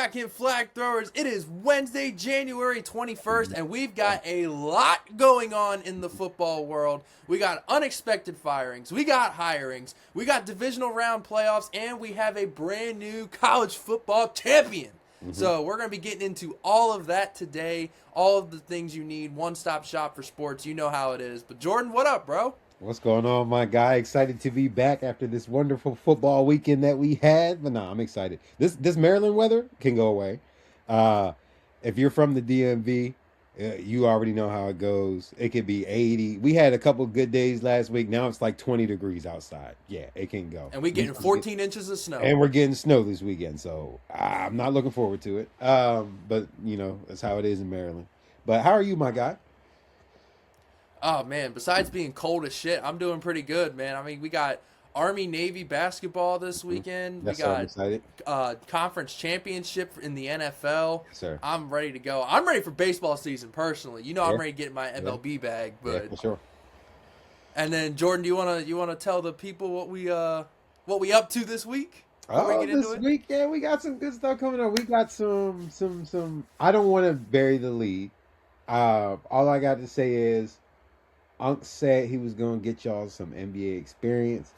back in flag throwers. It is Wednesday, January 21st, and we've got a lot going on in the football world. We got unexpected firings, we got hirings, we got divisional round playoffs, and we have a brand new college football champion. So we're going to be getting into all of that today, all of the things you need, one-stop shop for sports. You know how it is. But Jordan, what up, bro? What's going on, my guy? Excited to be back after this wonderful football weekend that we had. But I'm excited. This Maryland weather can go away. If you're from the DMV, you already know how it goes. It could be 80. We had a couple good days last week. Now it's like 20 degrees outside. Yeah, it can go. And we're getting 14 inches of snow. And we're getting snow this weekend, so I'm not looking forward to it. But, you know, that's how it is in Maryland. But how are you, my guy? Oh, man, besides being cold as shit, I'm doing pretty good, man. I mean, we got Army-Navy basketball this weekend. Yes, we got conference championship in the NFL. Yes, sir. I'm ready to go. I'm ready for baseball season, personally. You know, I'm ready to get my MLB bag. But for sure. And then, Jordan, do you wanna tell the people what we up to this week? This week, yeah, we got some good stuff coming up. We got some. I don't want to bury the lead. All I got to say is, Unc said he was gonna get y'all some NBA experience.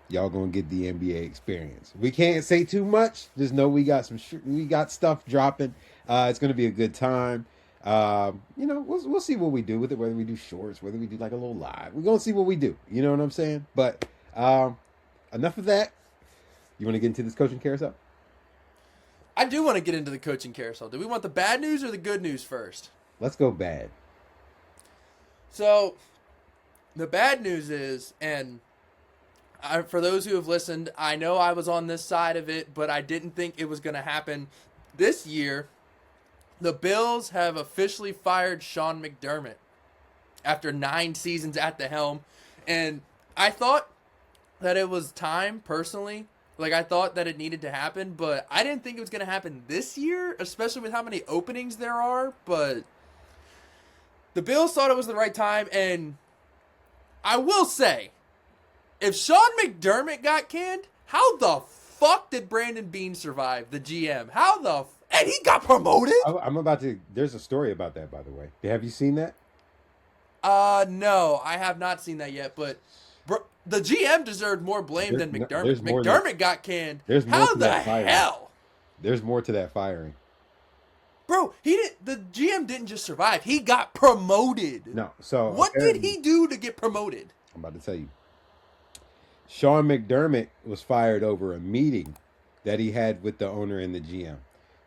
Y'all gonna get the NBA experience. We can't say too much. Just know we got we got stuff dropping. It's gonna be a good time. You know, we'll see what we do with it. Whether we do shorts, whether we do like a little live, we're gonna see what we do. You know what I'm saying? But enough of that. You want to get into this coaching carousel? I do want to get into the coaching carousel. Do we want the bad news or the good news first? Let's go bad. So, the bad news is, and for those who have listened, I know I was on this side of it, but I didn't think it was going to happen this year. The Bills have officially fired Sean McDermott after 9 seasons at the helm. And I thought that it was time, personally. Like, I thought that it needed to happen, but I didn't think it was going to happen this year, especially with how many openings there are. But the Bills thought it was the right time, and I will say, if Sean McDermott got canned, how the fuck did Brandon Beane survive, the GM? And he got promoted? I'm about to, there's a story about that, by the way. Have you seen that? No, I have not seen that yet, but the GM deserved more blame than McDermott. McDermott got canned. How the hell? There's more to that firing. Bro, the GM didn't just survive. He got promoted. No, so what did he do to get promoted? I'm about to tell you. Sean McDermott was fired over a meeting that he had with the owner and the GM.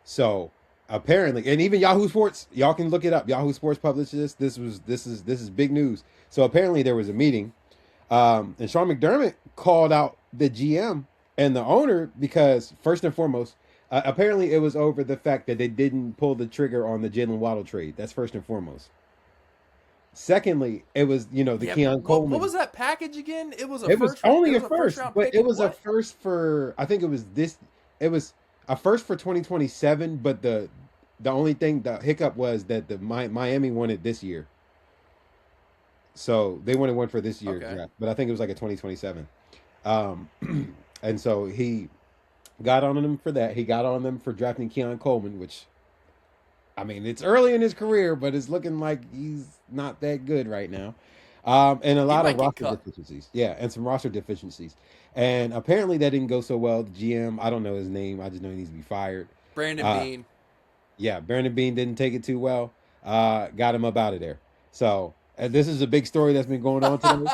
So apparently, and even Yahoo Sports, y'all can look it up. Yahoo Sports published this. This is big news. So apparently there was a meeting, and Sean McDermott called out the GM and the owner because first and foremost, apparently it was over the fact that they didn't pull the trigger on the Jalen Waddle trade. That's first and foremost. Secondly, it was, Keon Coleman. What was that package again? It was only a first, but it was a first for, I think it was a first for 2027, but the only thing, the hiccup was that the Miami wanted this year. So they wanted one for this year, draft, but I think it was like a 2027. And so he got on them for that. He got on them for drafting Keon Coleman, which, I mean, it's early in his career, but it's looking like he's not that good right now. And a lot of roster deficiencies. Yeah, and some roster deficiencies. And apparently that didn't go so well. The GM, I don't know his name. I just know he needs to be fired. Brandon Beane. Yeah, Brandon Beane didn't take it too well. Got him up out of there. So this is a big story that's been going on today.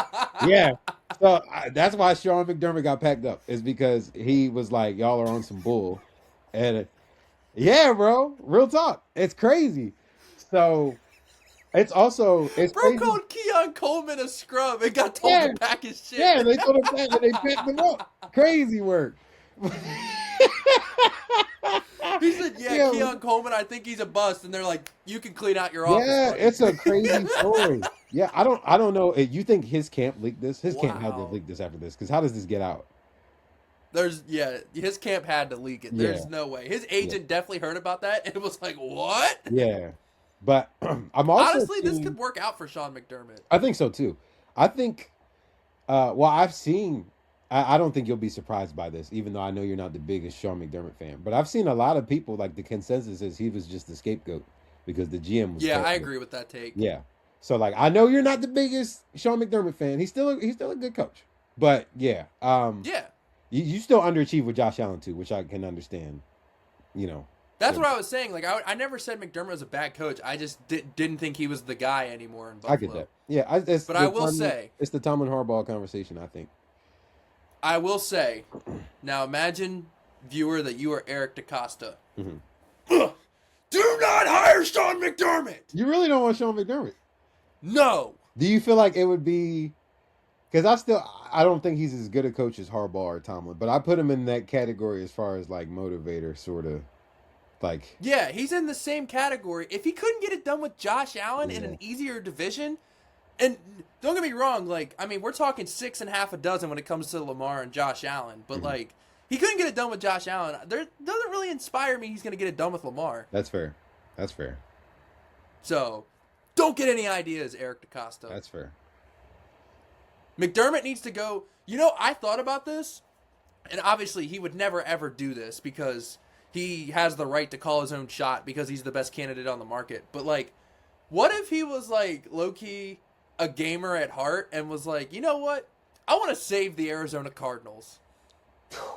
Yeah. So that's why Sean McDermott got packed up, is because he was like, y'all are on some bull. And yeah, bro, real talk. It's crazy. So it's crazy. Called Keon Coleman a scrub and got told to pack his shit. Yeah, they told him that and they picked him up. Crazy work. He said, Keon Coleman, I think he's a bust. And they're like, you can clean out your office. Yeah, buddy. It's a crazy story. Yeah, I don't know. You think his camp leaked this? His camp had to leak this after this, because how does this get out? His camp had to leak it. There's no way. His agent definitely heard about that and it was like, what? Yeah. But I'm also honestly, this could work out for Sean McDermott. I think so too. I think, I've seen I don't think you'll be surprised by this, even though I know you're not the biggest Sean McDermott fan. But I've seen a lot of people, like, the consensus is he was just the scapegoat because the GM was Yeah, I terrible. agree with that take. Yeah. So, like, I know you're not the biggest Sean McDermott fan. He's still a good coach. But yeah, Yeah. you still underachieve with Josh Allen too, which I can understand. You know, That's so what I was saying. Like, I never said McDermott was a bad coach. I just didn't think he was the guy anymore in Buffalo. I get that. Yeah, but I will say, it's the Tomlin Harbaugh conversation. I think. I will say, now imagine, viewer, that you are Eric DaCosta. Mm-hmm. Do not hire Sean McDermott. You really don't want Sean McDermott. No. Do you feel like it would be? Because I don't think he's as good a coach as Harbaugh or Tomlin, but I put him in that category as far as like motivator, sort of. Like, yeah, he's in the same category. If he couldn't get it done with Josh Allen in an easier division, and don't get me wrong, like, I mean, we're talking 6 and half a dozen when it comes to Lamar and Josh Allen, but like, he couldn't get it done with Josh Allen. There doesn't really inspire me he's going to get it done with Lamar. That's fair. That's fair. So, don't get any ideas, Eric DaCosta. That's fair. McDermott needs to go. You know, I thought about this, and obviously he would never ever do this because he has the right to call his own shot because he's the best candidate on the market. But, like, what if he was, like, low-key a gamer at heart and was like, you know what? I want to save the Arizona Cardinals.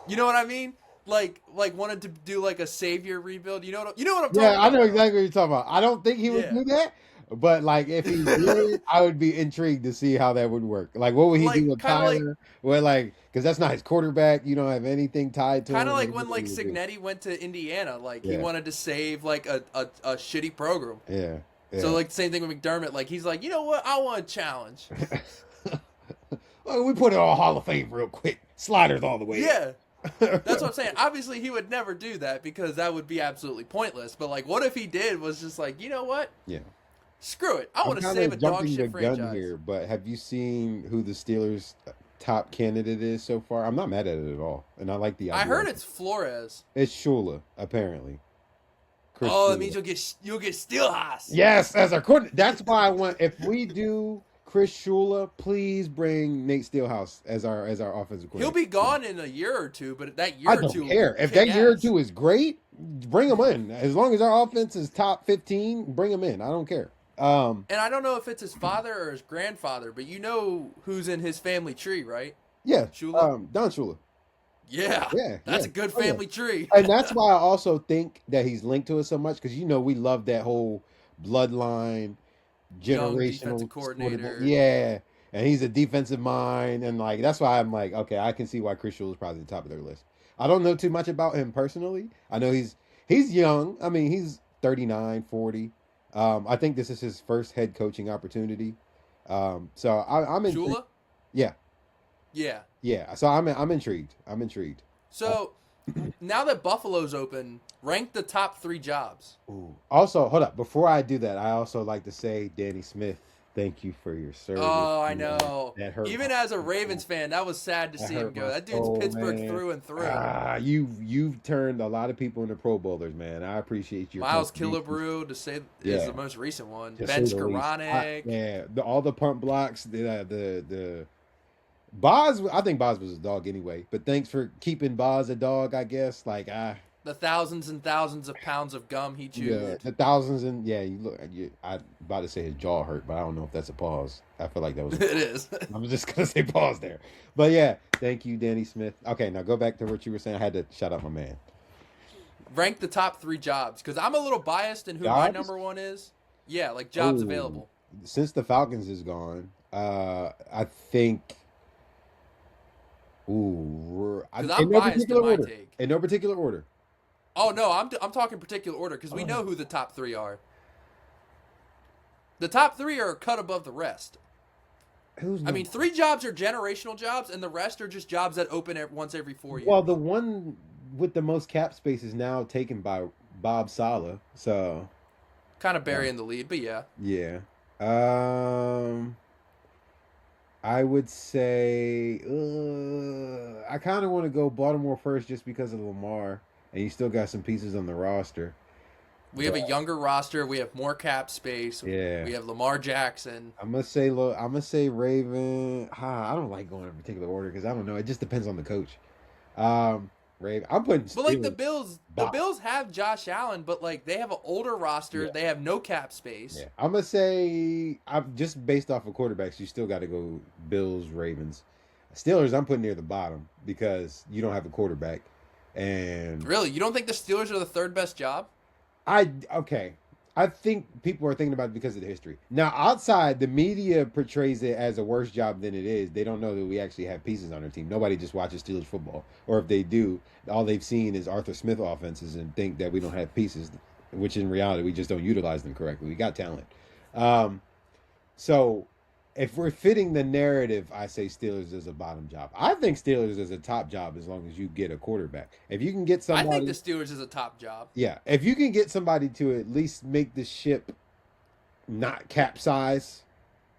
You know what I mean? Like wanted to do, like, a savior rebuild. You know what I'm talking about? Yeah, I know exactly what you're talking about. I don't think he would do that. But, like, if he did, I would be intrigued to see how that would work. Like, what would he do with Tyler? Because that's not his quarterback. You don't have anything tied to him. Kind of like when, like, Cignetti went to Indiana. Like, he wanted to save, like, a shitty program. Yeah. So, like, the same thing with McDermott. Like, he's like, you know what? I want a challenge. Well, we put it on Hall of Fame real quick. Sliders all the way. Yeah. That's what I'm saying. Obviously, he would never do that because that would be absolutely pointless. But, like, what if he did was just like, you know what? Yeah. Screw it. I want to save a dog shit franchise. Here, but have you seen who the Steelers' top candidate is so far? I'm not mad at it at all, and I like the idea. I heard it's Flores. It's Shula, apparently. Chris Shula. That means you'll get Steelhouse. Yes, as our coordinator. That's why I want. If we do Chris Shula, please bring Nate Steelhouse as our offensive coordinator. He'll be gone in a year or two, but that year I or two. don't care. If that year or two is great, bring him in. As long as our offense is top 15, bring him in. I don't care. And I don't know if it's his father or his grandfather, but you know who's in his family tree, right? Yeah, Shula. Don Shula. Yeah, that's a good family tree. And that's why I also think that he's linked to us so much because we love that whole bloodline, generational coordinator. Yeah, and he's a defensive mind, and like that's why I'm like, okay, I can see why Chris Shula is probably the top of their list. I don't know too much about him personally. I know he's young. I mean, he's 39, 40. I think this is his first head coaching opportunity. So I'm intrigued. Shula? Yeah. Yeah. Yeah. So I'm intrigued. So now that Buffalo's open, rank the top 3 jobs. Ooh. Also, hold up. Before I do that, I also like to say, Danny Smith, thank you for your service. Oh, I know. That hurt. Even as a Ravens fan, that was sad to see him go. That dude's Pittsburgh through and through. You've turned a lot of people into Pro Bowlers, man. I appreciate your Miles Killebrew is the most recent one. Ben Skoranek. All the punt blocks. The Boz. I think Boz was a dog anyway. But thanks for keeping Boz a dog. I guess the thousands and thousands of pounds of gum he chewed. Yeah, the thousands and I'm about to say his jaw hurt, but I don't know if that's a pause. I feel like that was. It is. I'm just gonna say pause there, but yeah, thank you, Danny Smith. Okay, now go back to what you were saying. I had to shout out my man. Rank the top 3 jobs because I'm a little biased in who my number 1 is. Yeah, like jobs available. Since the Falcons is gone, I think. Ooh, I'm biased in my take. In no particular order. Oh no, I'm talking particular order because we know who the top 3 are. The top 3 are cut above the rest. I mean, 3 jobs are generational jobs, and the rest are just jobs that open once every 4 years. Well, the one with the most cap space is now taken by Bob Saleh, so kind of burying the lead, but yeah. Yeah. I would say I kind of want to go Baltimore first just because of Lamar, and you still got some pieces on the roster. We have a younger roster. We have more cap space. Yeah. We have Lamar Jackson. I'm gonna say Raven. I don't like going in a particular order because I don't know. It just depends on the coach. Raven. I'm putting But like the Steelers bottom. Bills have Josh Allen, but like they have an older roster. Yeah. They have no cap space. Yeah, I'm gonna say I'm just based off of quarterbacks. You still got to go Bills, Ravens, Steelers. I'm putting near the bottom because you don't have a quarterback, and Really, you don't think the Steelers are the third best job? okay. I think people are thinking about it because of the history. Now, outside, the media portrays it as a worse job than it is. They don't know that we actually have pieces on our team. Nobody just watches Steelers football, or if they do, all they've seen is Arthur Smith offenses and think that we don't have pieces, which in reality we just don't utilize them correctly. We got talent. So if we're fitting the narrative, I say Steelers is a bottom job. I think Steelers is a top job as long as you get a quarterback. If you can get somebody, I think the Steelers is a top job. yeah, if you can get somebody to at least make the ship not capsize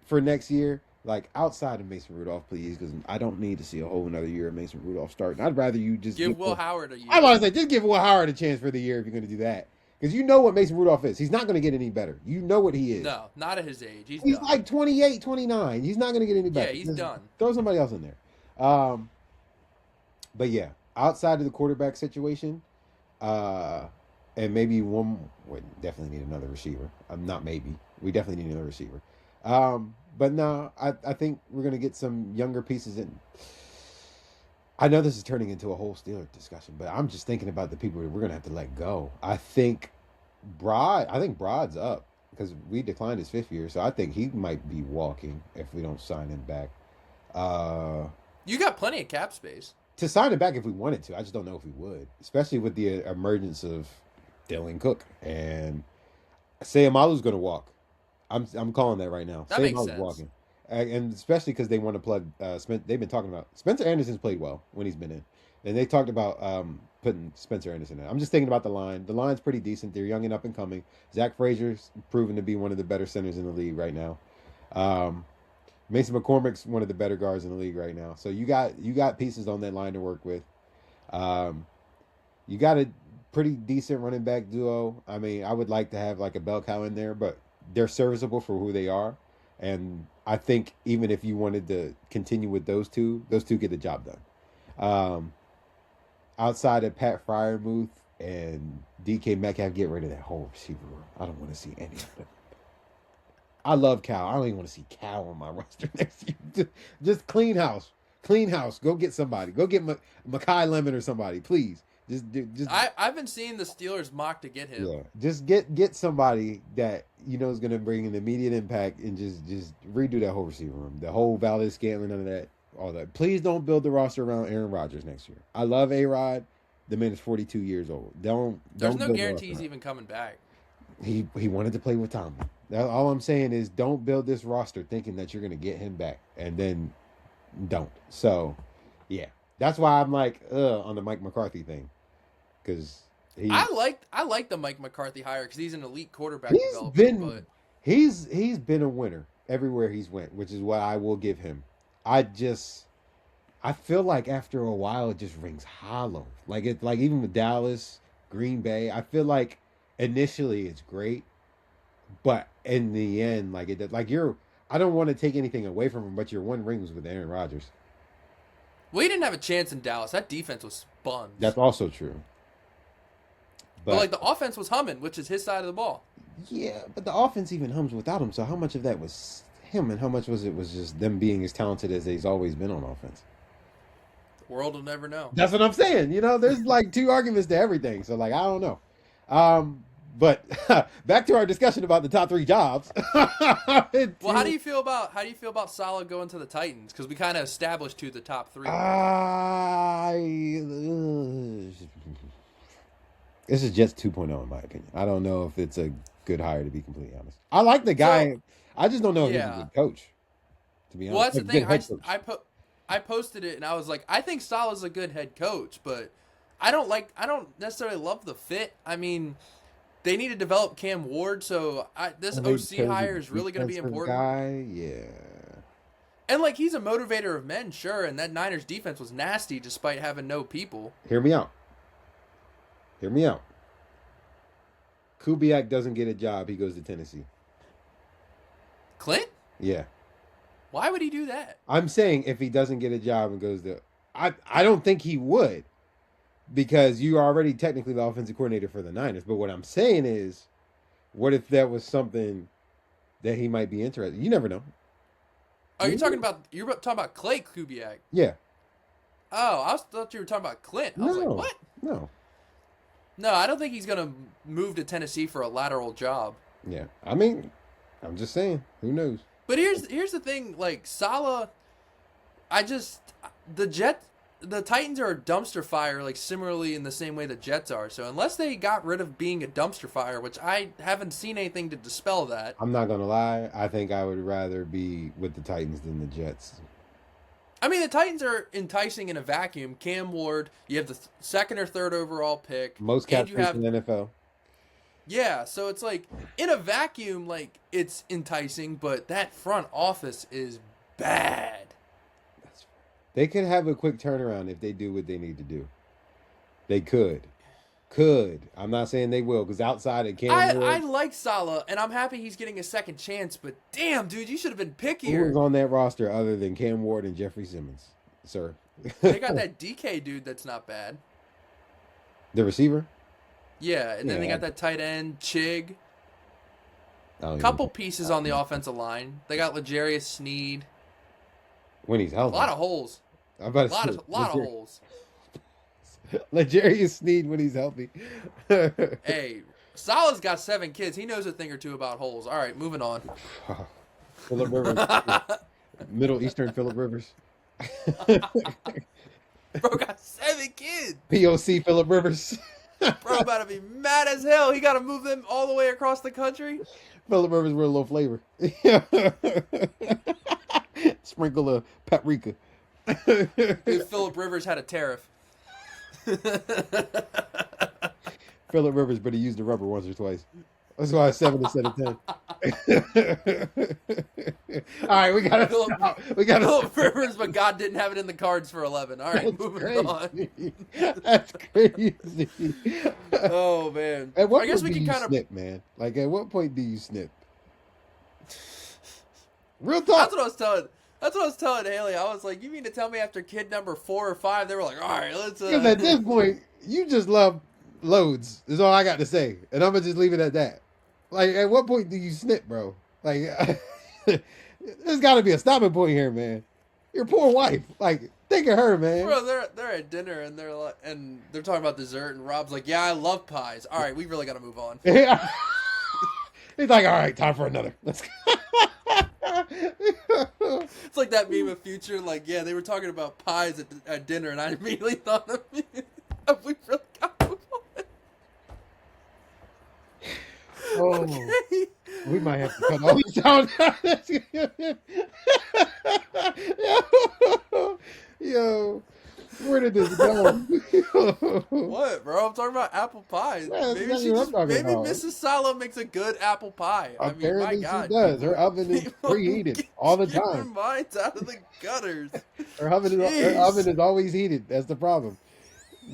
for next year, like outside of Mason Rudolph, please, because I don't need to see a whole another year of Mason Rudolph starting. I'd rather you just Give Will Howard a year. I want to say just give Will Howard a chance for the year if you're going to do that. Because you know what Mason Rudolph is. He's not going to get any better. You know what he is. No, not at his age. He's done. like 28, 29. He's not going to get any better. Yeah, he's Just done. Throw somebody else in there. But yeah, outside of the quarterback situation, and maybe we definitely need another receiver. Not maybe. We definitely need another receiver. But no, I think we're going to get some younger pieces in. I know this is turning into a whole Steelers discussion, but I'm just thinking about the people that we're going to have to let go. I think Brod's up because we declined his 5th year, so I think he might be walking if we don't sign him back. You got plenty of cap space. To sign him back if we wanted to. I just don't know if we would, especially with the emergence of Dylan Cook and Sayamalu's going to walk. I'm calling that right now. That makes Sayamalu's sense. walking. And especially because they want to plug they've been talking about Spencer Anderson's played well when he's been in, and they talked about putting Spencer Anderson in. I'm just thinking about the line. The line's pretty decent. They're young and up and coming. Zach Frazier's proven to be one of the better centers in the league right now. Mason McCormick's one of the better guards in the league right now. So you got pieces on that line to work with. You got a pretty decent running back duo. I mean, I would like to have like a bell cow in there, but they're serviceable for who they are. And I think even if you wanted to continue with those two get the job done. Outside of Pat Fryermuth and DK Metcalf, get rid of that whole receiver room. I don't want to see any of them. I love Cal. I don't even want to see Cal on my roster next year. Just clean house. Clean house. Go get somebody. Go get Mekhi Lemon or somebody, please. Just. I've been seeing the Steelers mock to get him. Yeah, just get somebody that you know is going to bring an immediate impact and just redo that whole receiver room, the whole Valdez Scantling, none of that, all that. Please don't build the roster around Aaron Rodgers next year. I love A-Rod. The man is 42 years old. There's no guarantees even coming back. He wanted to play with Tommy. All I'm saying is don't build this roster thinking that you're going to get him back and then don't. So, yeah, that's why I'm like on the Mike McCarthy thing. Because I like the Mike McCarthy hire because he's an elite quarterback developer. He's been a winner everywhere he's went, which is what I will give him. I feel like after a while it just rings hollow. Like even with Dallas, Green Bay, I feel like initially it's great, but in the end, I don't want to take anything away from him, but your one ring was with Aaron Rodgers. Well, he didn't have a chance in Dallas. That defense was sponge. That's also true. But like the offense was humming, which is his side of the ball. Yeah, but the offense even hums without him. So how much of that was him, and how much was just them being as talented as they've always been on offense? The world will never know. That's what I'm saying. You know, there's like two arguments to everything. So like I don't know. But back to our discussion about the top 3 jobs. Well, how do you feel about Saleh going to the Titans? Because we kind of established who the top 3 This is just 2.0 in my opinion. I don't know if it's a good hire, to be completely honest. I like the guy. I just don't know if he's a good coach, to be honest. Well, that's the thing. I posted it and I was like, I think Saleh's a good head coach, but I don't necessarily love the fit. I mean, they need to develop Cam Ward, so this OC hire is really going to be important. Yeah. And like he's a motivator of men, sure, and that Niners defense was nasty despite having no people. Hear me out. Kubiak doesn't get a job, he goes to Tennessee. Clint? Yeah. Why would he do that? I'm saying if he doesn't get a job and goes to, I don't think he would, because you are already technically the offensive coordinator for the Niners. But what I'm saying is, what if that was something that he might be interested? You never know. Oh, you're talking about Clay Kubiak? Yeah. Oh, thought you were talking about Clint. I was like, what? No. No, I don't think he's gonna move to Tennessee for a lateral job. Yeah. I mean, I'm just saying. Who knows? But here's the thing, like Saleh, the Titans are a dumpster fire, like similarly in the same way the Jets are. So unless they got rid of being a dumpster fire, which I haven't seen anything to dispel that. I'm not gonna lie. I think I would rather be with the Titans than the Jets. I mean, the Titans are enticing in a vacuum. Cam Ward, you have the second or third overall pick. Most cap space in the NFL. Yeah, so it's like, in a vacuum, like, it's enticing, but that front office is bad. They could have a quick turnaround if they do what they need to do. They could. I'm not saying they will, because outside of Cam Ward, I like Saleh, and I'm happy he's getting a second chance, but damn, dude, you should have been pickier. who was on that roster other than Cam Ward and Jeffrey Simmons, sir? They got that DK dude that's not bad. The receiver? Yeah, and then they got that tight end, Chig. Couple pieces on the offensive line. They got L'Jarius Sneed. When he's healthy. A lot of holes. I'm about A lot of holes. L'Jarius Sneed when he's healthy. Hey, Saleh's got 7 kids. He knows a thing or two about holes. All right, moving on. Phillip Rivers. Middle Eastern Phillip Rivers. Bro got 7 kids. POC Phillip Rivers. Bro about to be mad as hell. He got to move them all the way across the country. Phillip Rivers with a little flavor. Sprinkle of paprika. Dude, Phillip Rivers had a tariff. Phillip Rivers, but he used the rubber once or twice. That's why it's 7 instead of 10. All right, we gotta stop. Phillip Rivers, but God didn't have it in the cards for 11. All right, moving on. That's crazy. Oh man. At what I guess point we do can you kind snip, man? Like, at what point do you snip? Real talk. That's what I was telling Haley. I was like, you mean to tell me after kid number 4 or 5, they were like, all right, let's. Because at this point, you just love loads. Is all I got to say, and I'm gonna just leave it at that. Like, at what point do you snip, bro? Like, there's got to be a stopping point here, man. Your poor wife. Like, think of her, man. Bro, they're at dinner and they're like, and they're talking about dessert, and Rob's like, yeah, I love pies. All right, we really got to move on. He's like, all right, time for another. Let's go. It's like that meme of Future, like, yeah, they were talking about pies at dinner, and I immediately thought of me. We really got to move on. Oh, Okay. we might have to cut all this out. Yo, where did this go? What, bro? I'm talking about apple pie. Yeah, Maybe that's what I'm talking about. Mrs. Saleh makes a good apple pie. Apparently I mean, my God. she does. Her oven is preheated all the Your time. mind's out of the gutters. Her oven is always heated. That's the problem.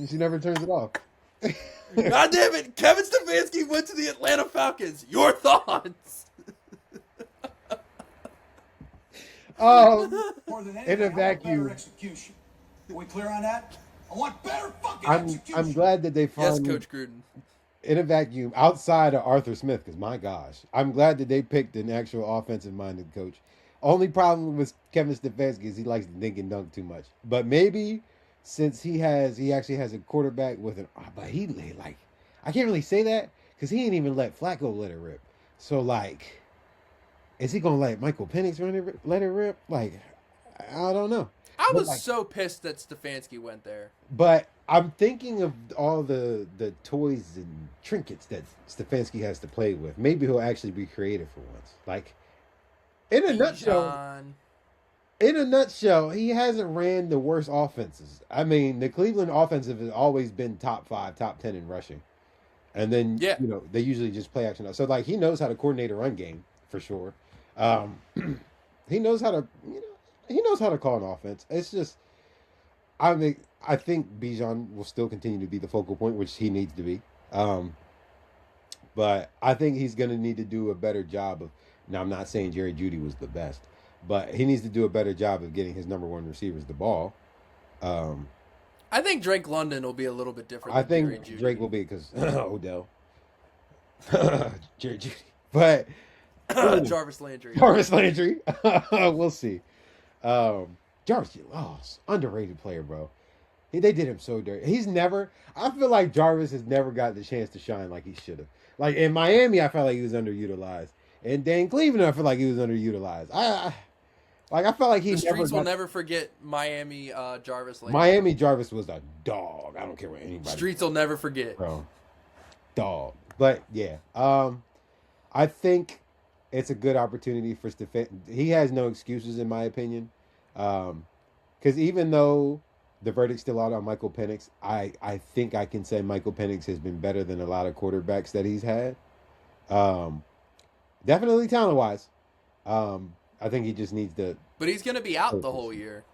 She never turns it off. God damn it! Kevin Stefanski went to the Atlanta Falcons. Your thoughts? In a vacuum. Execution. Are we clear on that? I want better fucking execution. I'm glad that they Yes, finally, Coach Gruden. in a vacuum, outside of Arthur Smith, because my gosh, I'm glad that they picked an actual offensive-minded coach. Only problem with Kevin Stefanski is he likes to dink and dunk too much. But maybe since he actually has a quarterback with an, but he like, I can't really say that because he ain't even let Flacco let it rip. So like, is he gonna let Michael Penix let it rip? Like, I don't know. I was so pissed that Stefanski went there. But I'm thinking of all the toys and trinkets that Stefanski has to play with. Maybe he'll actually be creative for once. Like, in a nutshell, he hasn't ran the worst offenses. I mean, the Cleveland offensive has always been top 5, top 10 in rushing. And then, they usually just play action. So, like, he knows how to coordinate a run game, for sure. He knows how to, he knows how to call an offense. It's just, I think Bijan will still continue to be the focal point, which he needs to be. But But I think he's going to need to do a better job of. Now, I'm not saying Jerry Jeudy was the best, but he needs to do a better job of getting his number one receivers the ball. I think Drake London will be a little bit different. I than think Jerry Jeudy. Drake will be because Odell, Jerry Jeudy, but Jarvis Landry. Jarvis Landry. We'll see. Jarvis, underrated player, bro. They did him so dirty. He's never. I feel like Jarvis has never got the chance to shine like he should have. Like in Miami, I felt like he was underutilized, and then Cleveland, I feel like he was underutilized. I felt like he. The streets will never forget Miami Jarvis Landry. Miami Jarvis was a dog. I don't care what anybody. Streets will never forget, bro. Dog, but yeah. I think it's a good opportunity for Stefanski. He has no excuses, in my opinion, because even though the verdict's still out on Michael Penix, I think I can say Michael Penix has been better than a lot of quarterbacks that he's had. Definitely talent-wise. I think he just needs to. But he's going to be out the whole year.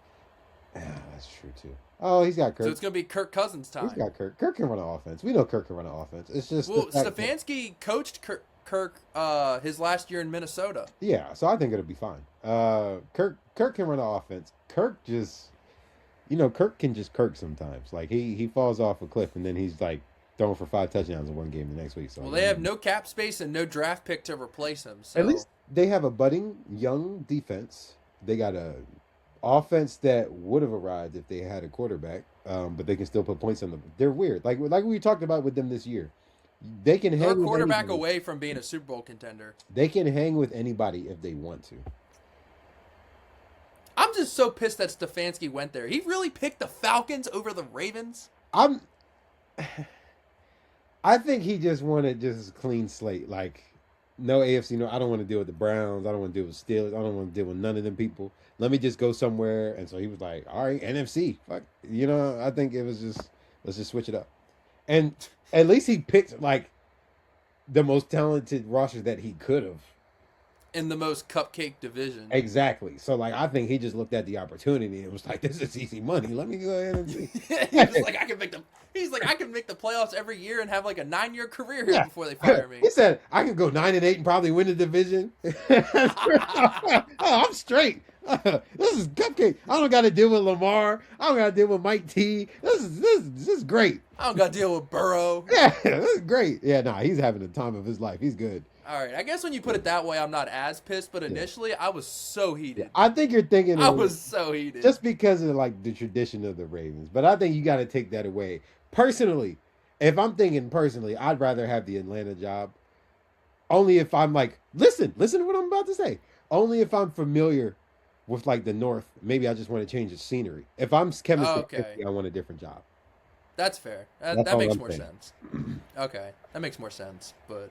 Yeah, that's true too. Oh, he's got Kirk. So it's going to be Kirk Cousins' time. He's got Kirk. Kirk can run an offense. We know Kirk can run an offense. It's just Stefanski coached Kirk his last year in Minnesota. Yeah, so I think it'll be fine. Kirk can run an offense. Kirk can just Kirk sometimes. Like he falls off a cliff and then he's like throwing for 5 touchdowns in one game the next week. So they have no cap space and no draft pick to replace him. So at least they have a budding young defense. They got a offense that would have arrived if they had a quarterback, but they can still put points on them. They're weird. Like we talked about with them this year. They can hang a quarterback with away from being a Super Bowl contender. They can hang with anybody if they want to. I'm just so pissed that Stefanski went there. He really picked the Falcons over the Ravens. I think he just wanted just a clean slate. Like, no AFC, no, I don't want to deal with the Browns. I don't want to deal with Steelers. I don't want to deal with none of them people. Let me just go somewhere. And so he was like, all right, NFC. Fuck. I think it was just, let's just switch it up. And at least he picked, like, the most talented roster that he could have. In the most cupcake division. Exactly. So, like, I think he just looked at the opportunity and was like, this is easy money. Let me go ahead and see. He's like, I can make the playoffs every year and have like a 9-year career here before they fire me. He said, I can go 9-8 and probably win the division. I'm straight. This is cupcake. I don't got to deal with Lamar. I don't got to deal with Mike T. This is great. I don't got to deal with Burrow. Yeah, this is great. Yeah, he's having the time of his life. He's good. All right, I guess when you put it that way, I'm not as pissed, but initially I was so heated. Yeah, I think you're thinking I was so heated. Just because of like the tradition of the Ravens. But I think you got to take that away. Personally, if I'm thinking personally, I'd rather have the Atlanta job. Only if I'm like, listen to what I'm about to say. Only if I'm familiar with like the North. Maybe I just want to change the scenery. If I'm Kevin Stefanski, I want a different job. That's fair. That makes more sense. Okay, that makes more sense. But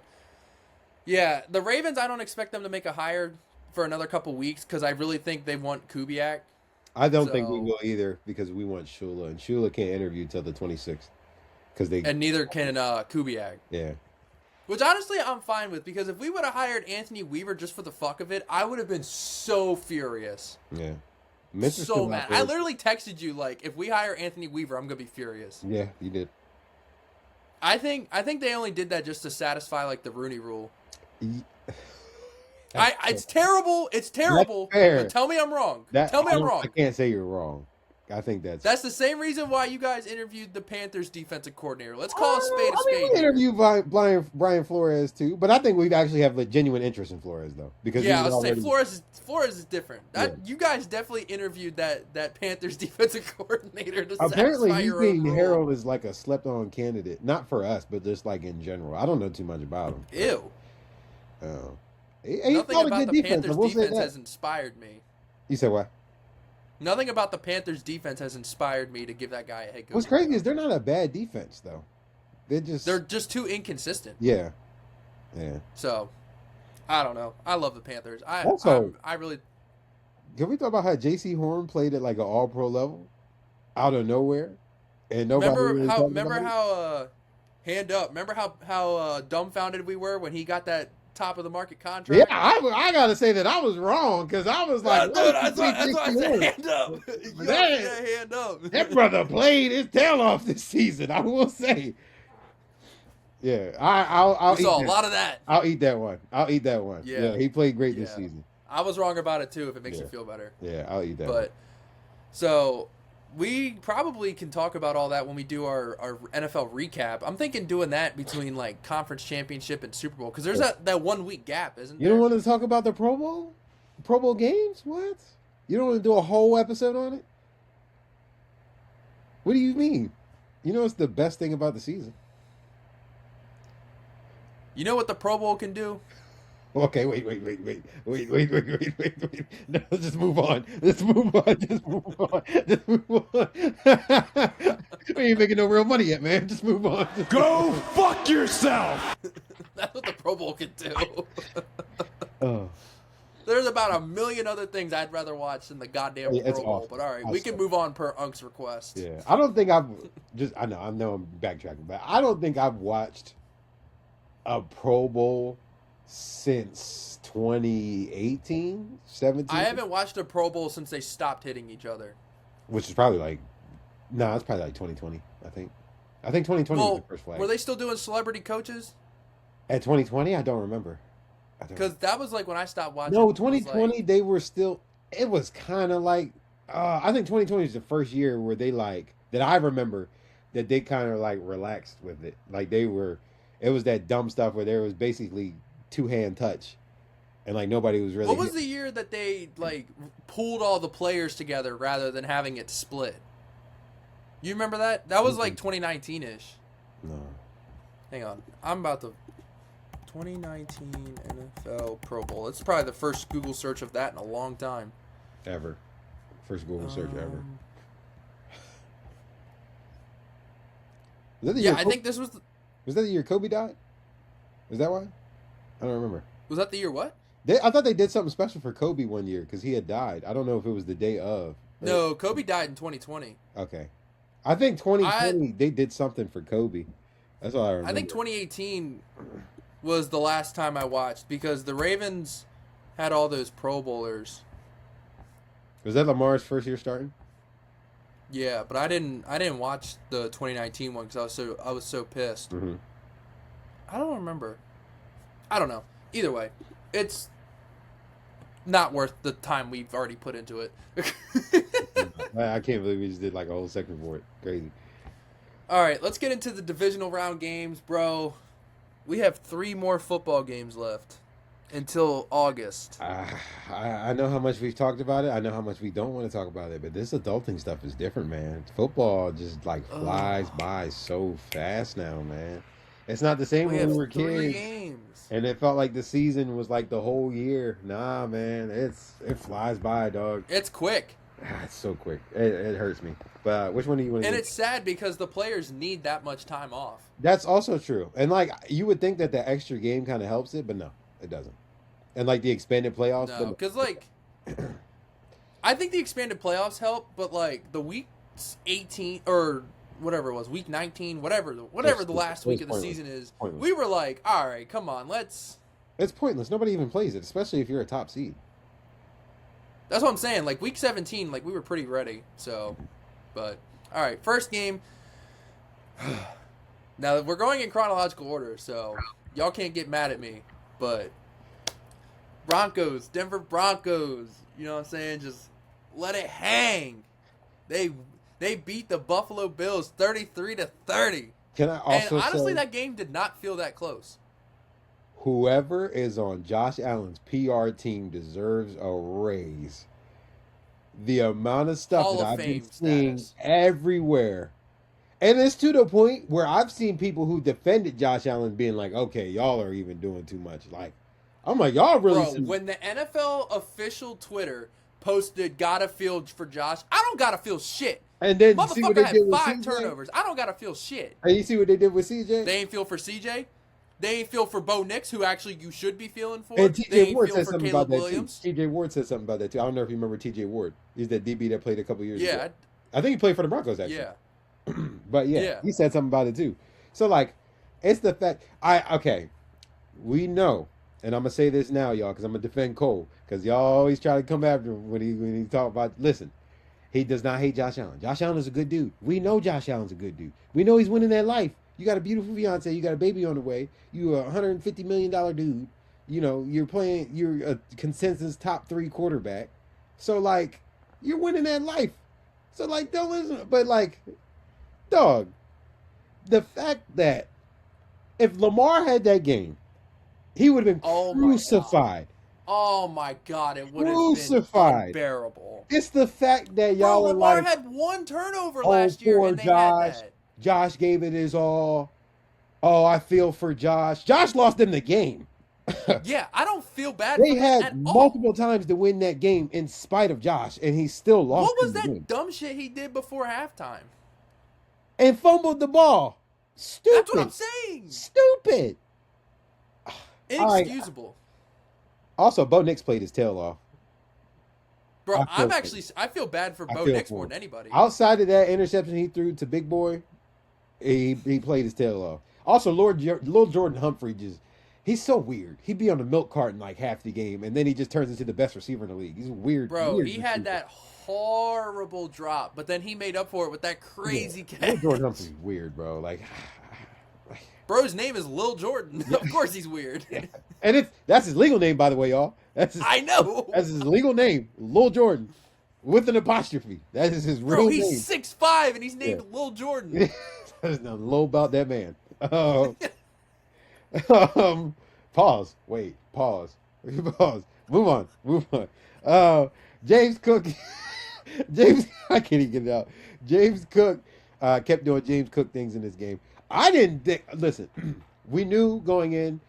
yeah, the Ravens, I don't expect them to make a hire for another couple weeks because I really think they want Kubiak. I don't think we will either because we want Shula, and Shula can't interview until the 26th. And neither can Kubiak. Yeah. Which honestly I'm fine with because if we would have hired Anthony Weaver just for the fuck of it, I would have been so furious. Yeah. So mad. I literally texted you like, if we hire Anthony Weaver, I'm gonna be furious. Yeah, you did. I think they only did that just to satisfy like the Rooney Rule. It's terrible. It's terrible. But tell me I'm wrong. Tell me I'm wrong. I can't say you're wrong. I think that's the same reason why you guys interviewed the Panthers defensive coordinator. Let's call a spade a spade. We interviewed Brian Flores too, but I think we actually have a genuine interest in Flores though, because I was saying Flores is different. You guys definitely interviewed that Panthers defensive coordinator. To apparently he's being heralded as like a slept-on candidate, not for us, but just like in general. I don't know too much about him. Ew. Nothing about the Panthers defense has inspired me. You said what? Nothing about the Panthers defense has inspired me to give that guy a head coach. What's crazy is they're not a bad defense though. They're just too inconsistent. Yeah. So, I don't know. I love the Panthers. I really. Can we talk about how J.C. Horn played at like an All-Pro level, out of nowhere, and nobody? Remember how hand up. Remember how dumbfounded we were when he got that top of the market contract? Yeah, I gotta say that I was wrong because I was like, that's why I said hand up. Hand up. That brother played his tail off this season. I will say. Yeah, I'll We eat saw that. a lot of that. I'll eat that one. Yeah, he played great this season. I was wrong about it too. If it makes you feel better. Yeah, I'll eat that. But so we probably can talk about all that when we do our NFL recap. I'm thinking doing that between like conference championship and Super Bowl because there's that 1 week gap, isn't there? You don't want to talk about the Pro Bowl? Pro Bowl games? What? You don't want to do a whole episode on it? What do you mean? You know it's the best thing about the season. You know what the Pro Bowl can do? Okay, wait. No, let's just move on. Just move on. We ain't making no real money yet, man. Just move on. Go fuck yourself. That's what the Pro Bowl can do. Oh. There's about a million other things I'd rather watch than the goddamn Pro Bowl. Awful. But all right, we can move on per Unk's request. Yeah, I don't think I know I'm backtracking, but I don't think I've watched a Pro Bowl since 2018, 17. I haven't watched a Pro Bowl since they stopped hitting each other. Which is probably like, it's probably like 2020, I think. I think 2020 was the first flag. Were they still doing celebrity coaches? At 2020? I don't remember. Because that was like when I stopped watching. No, 2020, they were still, it was kind of like, I think 2020 is the first year where they like, that I remember, that they kind of like relaxed with it. Like it was that dumb stuff where there was basically two-hand touch. And like nobody was really. What was the year that they like pulled all the players together rather than having it split? You remember that? That was like 2019-ish. No. Hang on. I'm about to 2019 NFL Pro Bowl. It's probably the first Google search of that in a long time. Ever. First Google search ever. I think this was. Was that the year Kobe died? Is that why? I don't remember. Was that the year what? I thought they did something special for Kobe one year because he had died. I don't know if it was the day of. No, Kobe died in 2020. Okay. I think 2020 they did something for Kobe. That's all I remember. I think 2018 was the last time I watched because the Ravens had all those Pro Bowlers. Was that Lamar's first year starting? Yeah, but I didn't watch the 2019 one because I was so pissed. Mm-hmm. I don't remember. I don't know. Either way, it's not worth the time we've already put into it. I can't believe we just did like a whole section for it. Crazy. All right, let's get into the divisional round games, bro. We have 3 more football games left until August. I know how much we've talked about it. I know how much we don't want to talk about it, but this adulting stuff is different, man. Football just like flies by so fast now, man. It's not the same when we were 3 kids. games. And it felt like the season was like the whole year. Nah, man, it flies by, dog. It's quick. It's so quick. It hurts me. But which one do you want to And it's sad because the players need that much time off. That's also true. And like you would think that the extra game kind of helps it, but no, it doesn't. And like the expanded playoffs. No, because like I think the expanded playoffs help, but like the week 18 or whatever it was, week 19, whatever the last week of the season is, we were like, all right, come on, let's. It's pointless. Nobody even plays it, especially if you're a top seed. That's what I'm saying. Like week 17, like we were pretty ready. So, but all right, first game. Now we're going in chronological order, so y'all can't get mad at me. But Denver Broncos. You know what I'm saying? Just let it hang. They beat the Buffalo Bills 33-30. Can I also and honestly, say, that game did not feel that close. Whoever is on Josh Allen's PR team deserves a raise. The amount of stuff Hall that of I've been Fame seeing status. everywhere. And it's to the point where I've seen people who defended Josh Allen being like, okay, y'all are even doing too much. Like, I'm like, y'all really... when the NFL official Twitter posted gotta feel for Josh, I don't gotta feel shit. And then you see what Motherfucker they did had with 5 CJ? turnovers. I don't gotta feel shit. And you see what they did with CJ? They ain't feel for CJ. They ain't feel for Bo Nix, who actually you should be feeling for. And They TJ ain't Ward feel said for something Caleb about that Williams. too. TJ Ward said something about that too. I don't know if you remember TJ Ward. He's that DB that played a couple years ago. Yeah. I think he played for the Broncos actually. Yeah. But yeah, he said something about it too. So like, it's the fact. We know, and I'm gonna say this now, y'all, because I'm gonna defend Cole, because y'all always try to come after him when he talk about. Listen, he does not hate Josh Allen. Josh Allen is a good dude. We know Josh Allen's a good dude. We know he's winning that life. You got a beautiful fiance. You got a baby on the way. You a $150 million dude. You know, you're a consensus top 3 quarterback. So, like, you're winning that life. So, like, don't listen. But, like, dog, the fact that if Lamar had that game, he would have been crucified. Oh my God, it would have been unbearable. It's the fact that y'all are Lamar like, had 1 turnover last year, and they Josh. had that. Josh gave it his all. Oh, I feel for Josh. Josh lost them the game. Yeah, I don't feel bad They for him had at multiple all. times to win that game in spite of Josh, and he still lost. What was the that game. dumb shit he did before halftime? And fumbled the ball. Stupid. That's what I'm saying. Stupid. Inexcusable. Also, Bo Nix played his tail off. Bro, I feel bad for Bo Nix more than anybody. Outside of that interception he threw to Big Boy, he played his tail off. Also, Lil Jordan Humphrey he's so weird. He'd be on the milk carton like half the game, and then he just turns into the best receiver in the league. He's weird. Bro, weird he had that horrible drop, but then he made up for it with that crazy catch. Lil Jordan Humphrey's weird, bro. Like, bro's name is Lil Jordan. Of course he's weird. Yeah. And that's his legal name, by the way, y'all. I know. That's his legal name, Lil Jordan, with an apostrophe. That is his real name. Bro, he's 6'5", and he's named Lil Jordan. There's nothing low about that man. Pause. Wait. Pause. Pause. Move on. James Cook. I can't even get it out. James Cook kept doing James Cook things in this game. I didn't think. Listen, we knew going in.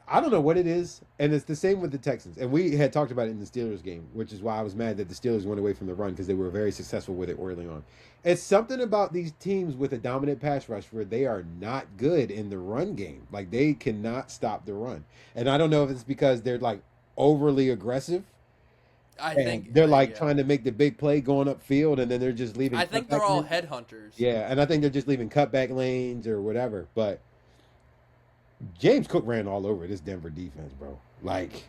I don't know what it is, and it's the same with the Texans. And we had talked about it in the Steelers game, which is why I was mad that the Steelers went away from the run because they were very successful with it early on. It's something about these teams with a dominant pass rush where they are not good in the run game. Like, they cannot stop the run. And I don't know if it's because they're, like, overly aggressive. I think they're, like, trying to make the big play going upfield, and then they're just leaving. I think they're all headhunters. Yeah, and I think they're just leaving cutback lanes or whatever. But James Cook ran all over this Denver defense, bro. Like,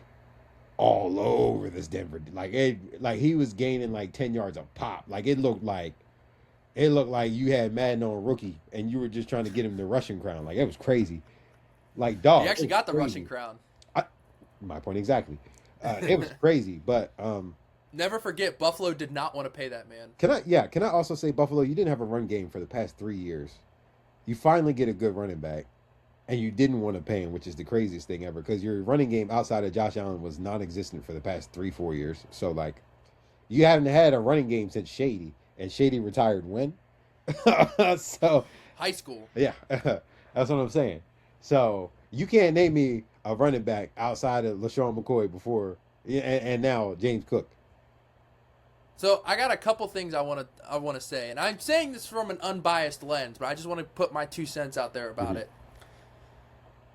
all over this Denver. Like he was gaining like 10 yards a pop. Like, it looked like you had Madden on rookie and you were just trying to get him the rushing crown. Like, it was crazy. Like, dog. He actually got the rushing crown. My point exactly. It was crazy, but never forget, Buffalo did not want to pay that man. Can I also say, Buffalo, you didn't have a run game for the past 3 years. You finally get a good running back. And you didn't want to pay him, which is the craziest thing ever, because your running game outside of Josh Allen was non-existent for the past 3-4 years. So, like, you haven't had a running game since Shady, and Shady retired when? So high school. Yeah, that's what I'm saying. So you can't name me a running back outside of LaShawn McCoy before, and now James Cook. So I got a couple things I want to say, and I'm saying this from an unbiased lens, but I just want to put my 2 cents out there about it.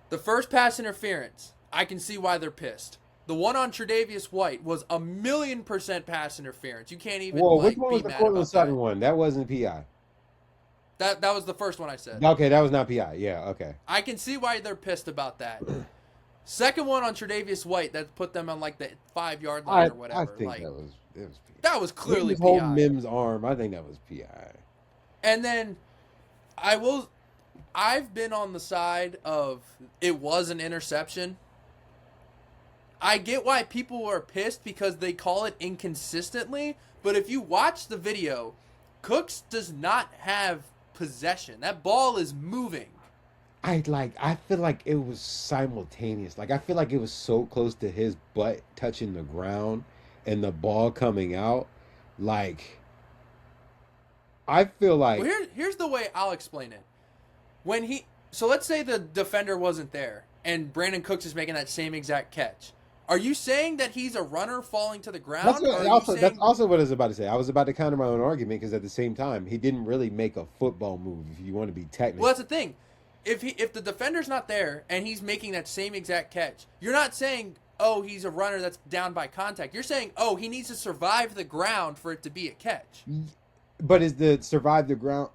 The first pass interference, I can see why they're pissed. The one on Tre'Davious White was 1,000,000% pass interference. You can't even which one was the Cortland Sutton one? That wasn't PI. That was the first one I said. Okay, that was not PI. Yeah, okay. I can see why they're pissed about that. Second one on Tre'Davious White that put them on like the 5-yard line or whatever. I think like, it was PI. That was clearly PI. Whole Mims arm, I think that was PI. And then I've been on the side of it was an interception. I get why people are pissed because they call it inconsistently, but if you watch the video, Cooks does not have possession. That ball is moving. I feel like it was simultaneous. Like, I feel like it was so close to his butt touching the ground and the ball coming out. Like, I feel like... Well, here's the way I'll explain it. So let's say the defender wasn't there and Brandon Cooks is making that same exact catch. Are you saying that he's a runner falling to the ground? That's also what I was about to say. I was about to counter my own argument because at the same time, he didn't really make a football move, if you want to be technical. Well, that's the thing. If the defender's not there and he's making that same exact catch, you're not saying, oh, he's a runner that's down by contact. You're saying, oh, he needs to survive the ground for it to be a catch. But is the survive the ground...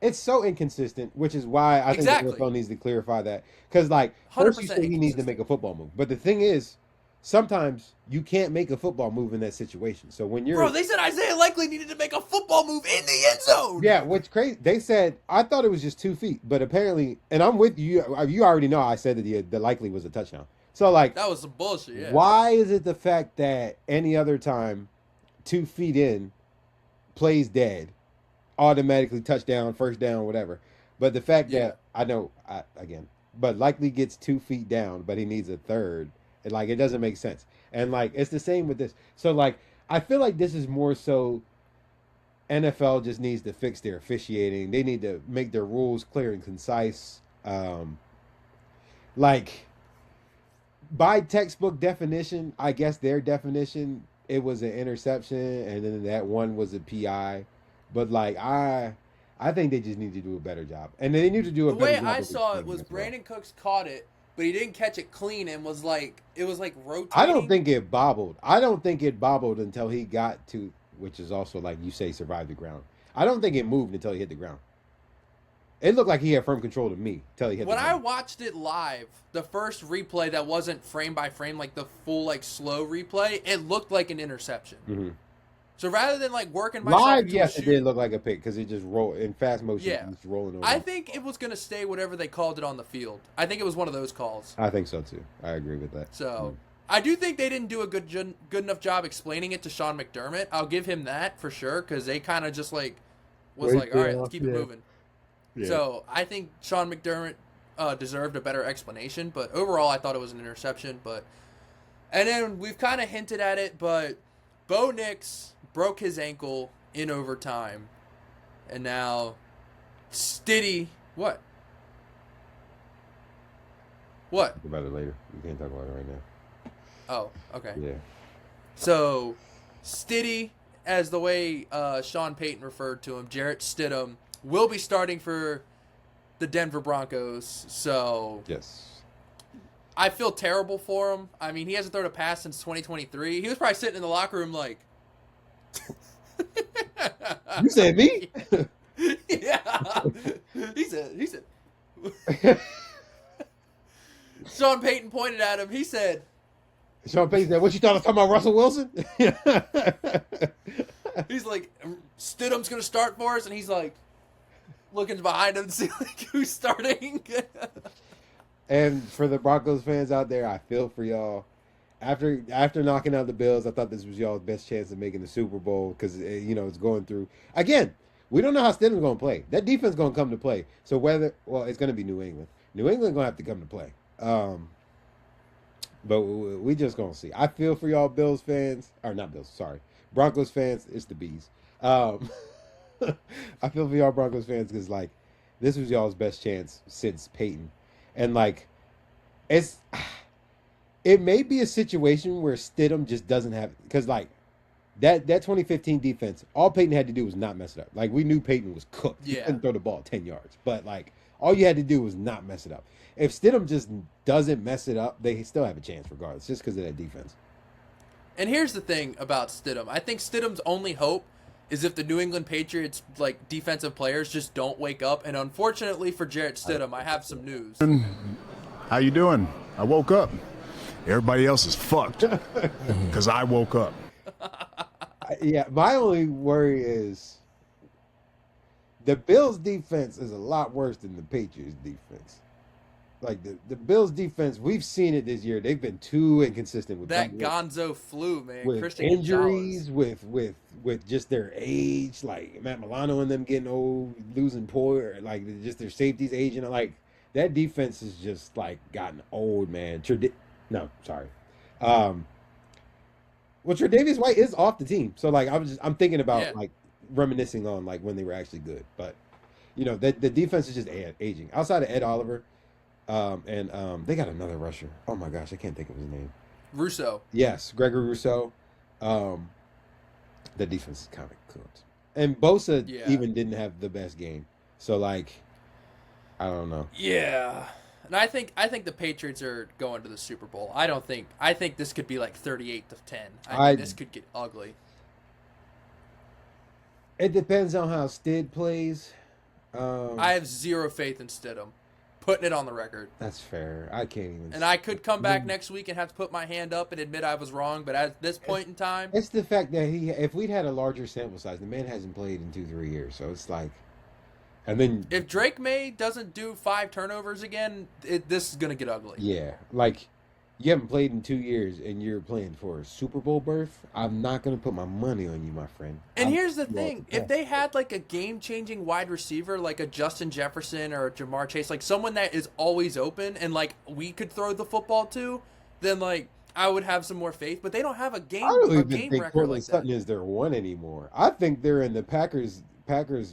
It's so inconsistent, which is why I think the NFL needs to clarify that. Because, like, first you say he needs to make a football move. But the thing is, sometimes you can't make a football move in that situation. So when you're Bro, they said Isaiah Likely needed to make a football move in the end zone. yeah, what's crazy? They said I thought it was just 2 feet, but apparently, and I'm with you. You already know I said that the likely was a touchdown. So like, That was some bullshit. Yeah. why is it the fact that any other time, 2 feet in, plays dead, automatically touchdown, first down, whatever. But the fact that I know again, but likely gets 2 feet down, but he needs a third. And like it doesn't make sense. And like it's the same with this. So like I feel like this is more so NFL just needs to fix their officiating. They need to make their rules clear and concise. Like by textbook definition, I guess their definition, it was an interception, and then that one was a PI. But like I think they just need to do a better job, and they need to do a The better way job. I saw it was Brandon Cooks caught it, but he didn't catch it clean and was like it was like rotating. I don't think it bobbled. I don't think it bobbled until he got to, which is also like you say, survive the ground. I don't think it moved until he hit the ground. It looked like he had firm control to me until he hit the ground. When I watched it live, the first replay that wasn't frame by frame, like the full like slow replay, it looked like an interception. Mm-hmm. So rather than like working myself live, to yes, shoot, it did look like a pick because it just rolled in fast motion. Yeah. Just rolling over. I think it was gonna stay whatever they called it on the field. I think it was one of those calls. I think so too. I agree with that. So I do think they didn't do a good enough job explaining it to Sean McDermott. I'll give him that for sure because they kind of just like was like, all right, let's keep it moving. Yeah. So I think Sean McDermott deserved a better explanation, but overall I thought it was an interception. And then we've kind of hinted at it, but Bo Nix broke his ankle in overtime, and now Stiddy, what? Talk about it later. You can't talk about it right now. Oh, okay. Yeah. So Stiddy, as the way Sean Payton referred to him, Jared Stidham, will be starting for the Denver Broncos. So yes. I feel terrible for him. I mean, he hasn't thrown a pass since 2023. He was probably sitting in the locker room like, you said me? Yeah. He said. Sean Payton pointed at him. He said, Sean Payton said, what you thought I was talking about Russell Wilson? He's like, Stidham's going to start for us. And he's like, looking behind him to see like who's starting. And for the Broncos fans out there, I feel for y'all. After knocking out the Bills, I thought this was y'all's best chance of making the Super Bowl because it's going through. Again, we don't know how Stidham's going to play. That defense is going to come to play. So it's going to be New England. New England going to have to come to play. But we just going to see. I feel for y'all Bills fans, or not Bills, sorry, Broncos fans. It's the Bees. I feel for y'all Broncos fans because like this was y'all's best chance since Peyton, and like it may be a situation where Stidham just doesn't have, because like that 2015 defense, all Peyton had to do was not mess it up. Like we knew Peyton was cooked. He couldn't throw the ball 10 yards, but like all you had to do was not mess it up. If Stidham just doesn't mess it up, they still have a chance regardless, just because of that defense. And here's the thing about Stidham. I think Stidham's only hope is if the New England Patriots like defensive players just don't wake up. And unfortunately for Jared Stidham, I have some news. How you doing? I woke up. Everybody else is fucked because I woke up. Yeah, my only worry is the Bills' defense is a lot worse than the Patriots' defense. Like the Bills' defense, we've seen it this year. They've been too inconsistent with that Gonzo flu, man. With Christian injuries, Gonzalez. with just their age, like Matt Milano and them getting old, losing Poyer, like just their safeties aging. Like that defense has just like gotten old, man. Well, Tre'Davious White is off the team, so like I'm thinking about like reminiscing on like when they were actually good, but the defense is just aging. Outside of Ed Oliver, and they got another rusher. Oh my gosh, I can't think of his name. Rousseau. Yes, Gregory Rousseau. The defense is kind of cooked, and Bosa even didn't have the best game. So like, I don't know. Yeah. And I think the Patriots are going to the Super Bowl. I think this could be like 38-10. I think this could get ugly. It depends on how Stid plays. I have zero faith in Stidham. Putting it on the record. That's fair. I can't even. And I could come back next week and have to put my hand up and admit I was wrong, but at this point in time, it's the fact that if we'd had a larger sample size, the man hasn't played in 2-3 years, so it's like, and then if Drake May doesn't do 5 turnovers again, this is gonna get ugly. Yeah, like you haven't played in 2 years and you're playing for a Super Bowl berth. I'm not gonna put my money on you, my friend. And here's the thing: if they had like a game-changing wide receiver, like a Justin Jefferson or a Jamar Chase, like someone that is always open and like we could throw the football to, then like I would have some more faith. But they don't have a game. I don't even game think record Cortland like Sutton that. is their one anymore. I think they're in the Packers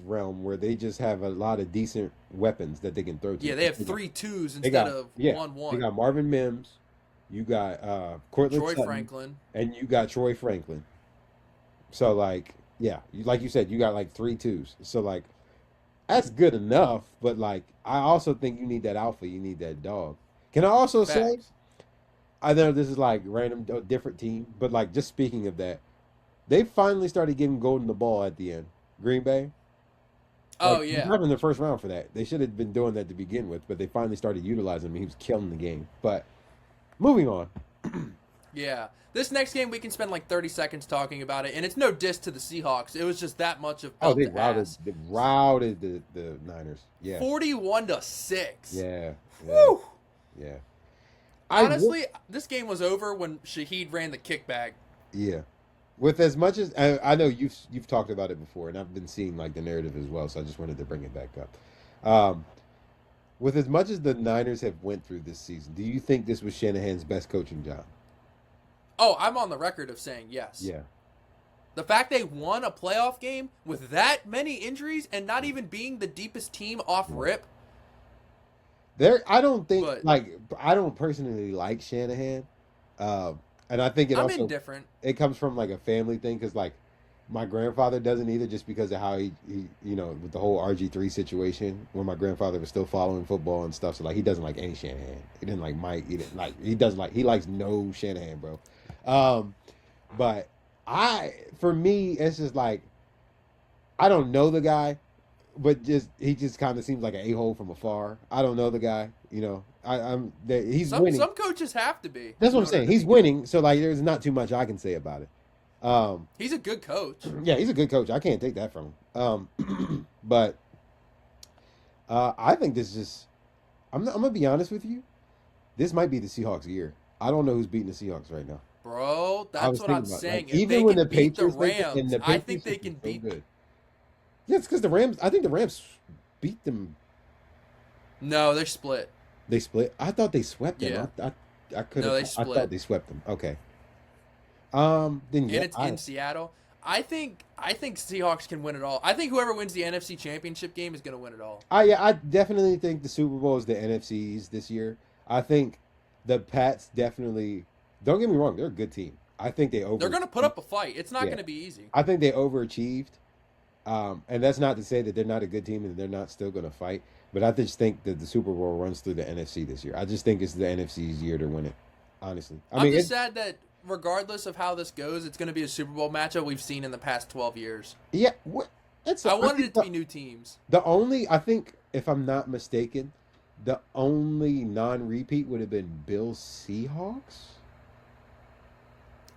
realm where they just have a lot of decent weapons that they can throw to. Yeah, they have 3 twos They instead got- of yeah, 1-1. They got Marvin Mims, you got Cortland Troy Sutton, Franklin. and you got Troy Franklin. So like, yeah, like you said, you got like 3 twos. So like, that's good enough. But like, I also think you need that alpha. You need that dog. Can I also say, Facts. I know this is like random, different team, but like just speaking of that, they finally started giving Golden the ball at the end. Green Bay. Oh Like, yeah. not in the first round for that. They should have been doing that to begin with, but they finally started utilizing him. He was killing the game. But moving on. Yeah. This next game, we can spend like 30 seconds talking about it, and it's no diss to the Seahawks. It was just that much of Oh, belt to ass. they routed the Niners. Yeah. 41-6. Yeah. Woo! Yeah. Honestly, this game was over when Shaheed ran the kickback. Yeah. With as much as I know you've talked about it before, and I've been seeing like the narrative as well, so I just wanted to bring it back up. With as much as the Niners have went through this season, do you think this was Shanahan's best coaching job? Oh, I'm on the record of saying yes. Yeah. The fact they won a playoff game with that many injuries and not even being the deepest team off rip. I don't think But- I don't personally like Shanahan, and I think I'm also indifferent. it comes from like a family thing because like my grandfather doesn't either, just because of how he with the whole RG3 situation when my grandfather was still following football and stuff. So like he doesn't like any Shanahan. He didn't like Mike. He likes no Shanahan, bro. But for me, it's just like I don't know the guy, but he just kind of seems like an a-hole from afar. I don't know the guy, he's winning. Some coaches have to be. That's what I'm saying. He's winning, so like there's not too much I can say about it. He's a good coach. Yeah, he's a good coach. I can't take that from him. But I think this is. I'm gonna be honest with you. This might be the Seahawks' year. I don't know who's beating the Seahawks right now. Bro, I that's was what I'm thinking about, saying. like, If even they when can the beat the Patriots make it, and Rams, the I think Patriots they have can been so beat. good. Yeah, it's because the Rams. I think the Rams beat them. No, they're split. They split. I thought they swept them. Yeah. I could. No, they I split. thought they swept them. Okay. Then And yeah, it's in Seattle. I think Seahawks can win it all. I think whoever wins the NFC Championship game is going to win it all. I definitely think the Super Bowl is the NFC's this year. I think the Pats definitely. Don't get me wrong, they're a good team. I think they're going to put up a fight. It's not Yeah. going to be easy. I think they overachieved, and that's not to say that they're not a good team and they're not still going to fight. But I just think that the Super Bowl runs through the NFC this year. I just think it's the NFC's year to win it. Honestly, I'm just sad that regardless of how this goes, it's going to be a Super Bowl matchup we've seen in the past 12 years. yeah. I wanted it to be new teams. I think, if I'm not mistaken, the only non-repeat would have been Bills Seahawks.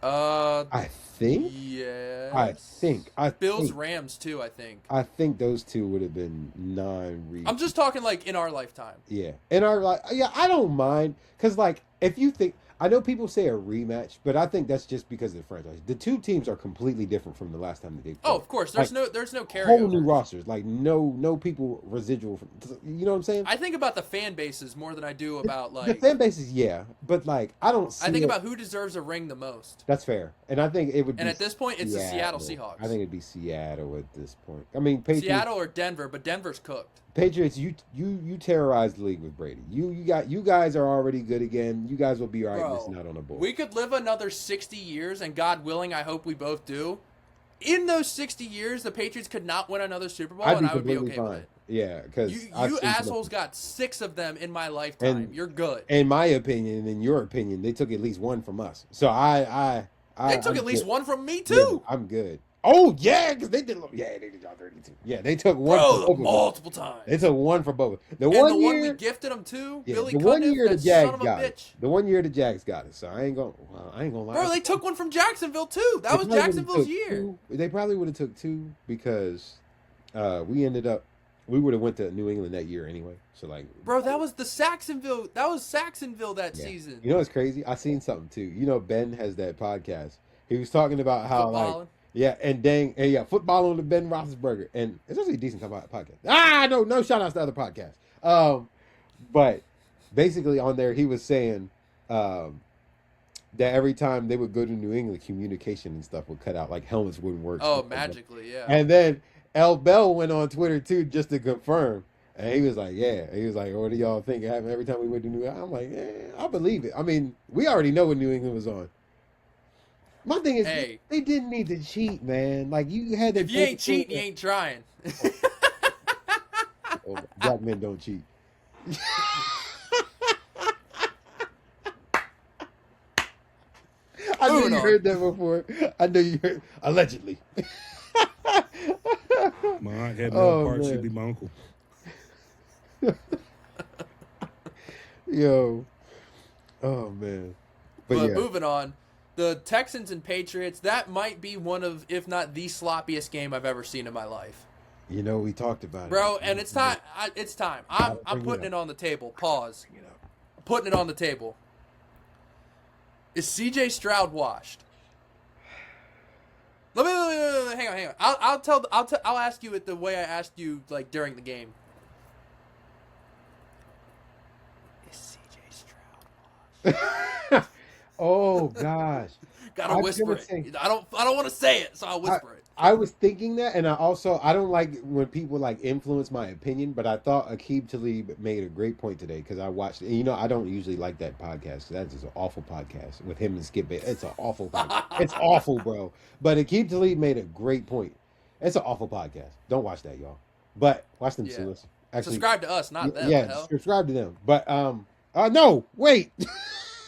I think. Yes. I think. Bills Rams too, I think. I think those two would have been non-repeat. I'm just talking like in our lifetime. Yeah, and I don't mind because like if you think, I know people say a rematch, but I think that's just because of the franchise. The two teams are completely different from the last time that they played. Oh, of course. There's no whole new carryover. rosters, like no people residual from. You know what I'm saying? I think about the fan bases more than I do about The like. fan bases, yeah, but like I don't. See I think it- about who deserves a ring the most. That's fair, and I think it would. And be at this point, it's the Seattle Seahawks. I think it'd be Seattle at this point. I mean, Patriots. Seattle or Denver, but Denver's cooked. Patriots, you terrorized the league with Brady. You guys are already good again. You guys will be all right Bro, missing out on a bowl. We could live another 60 years, and God willing, I hope we both do. In those 60 years, the Patriots could not win another Super Bowl, and I would be okay with it. Yeah, because You assholes got 6 of them in my lifetime. And- You're good. In my opinion, and in your opinion, they took at least one from us. So They took I'm at least good. one from me Yeah, too. I'm good. Oh yeah, because they did. Yeah, they did y'all 32. Yeah, they took one for both of them. Multiple times. They took one for both. And the one we gifted them to, yeah, Billy the one Cundiff, year the that Jags son of a got bitch. it. The 1 year the Jags got it. So I ain't gonna lie. Bro, they took one from Jacksonville too. That was Jacksonville's year. They probably would have took two because we would have went to New England that year anyway. So like, bro, that was Saxonville that season. You know what's crazy? I seen something too. You know, Ben has that podcast. He was talking about how like, football on the Ben Roethlisberger, and it's actually a decent podcast. No shout outs to other podcasts. But basically on there he was saying that every time they would go to New England, communication and stuff would cut out, like helmets wouldn't work. Oh, magically, yeah. And then L. Bell went on Twitter too just to confirm. And he was like, what do y'all think happened every time we went to New England? I'm like, I believe it. I mean, we already know what New England was on. My thing is, they didn't need to cheat, man. Like, you had to... If you ain't cheating, you ain't trying. Black men don't cheat. I know you heard that before. I know you heard... Allegedly. My aunt had me on part. She'd be my uncle. Yo. Oh, man. But moving on. The Texans and Patriots, that might be one of, if not the sloppiest game I've ever seen in my life. You know, we talked about bro, and it's time. It's time. I'm putting it on the table. Pause. I'm putting it on the table. Is CJ Stroud washed? Let me hang on. I'll ask you it the way I asked you, like, during the game. Is CJ Stroud washed? Oh gosh. Gotta whisper it. I don't want to say it, so I'll whisper it. I was thinking that, and I don't like when people like influence my opinion, but I thought Aqib Talib made a great point today because I watched it. And, you know, I don't usually like that podcast. That's just an awful podcast with him and Skip. It's an awful podcast. It's awful, bro. But Aqib Talib made a great point. It's an awful podcast. Don't watch that, y'all. But watch them to us. Actually, subscribe to us, not them. Yeah, subscribe to them. But no, wait.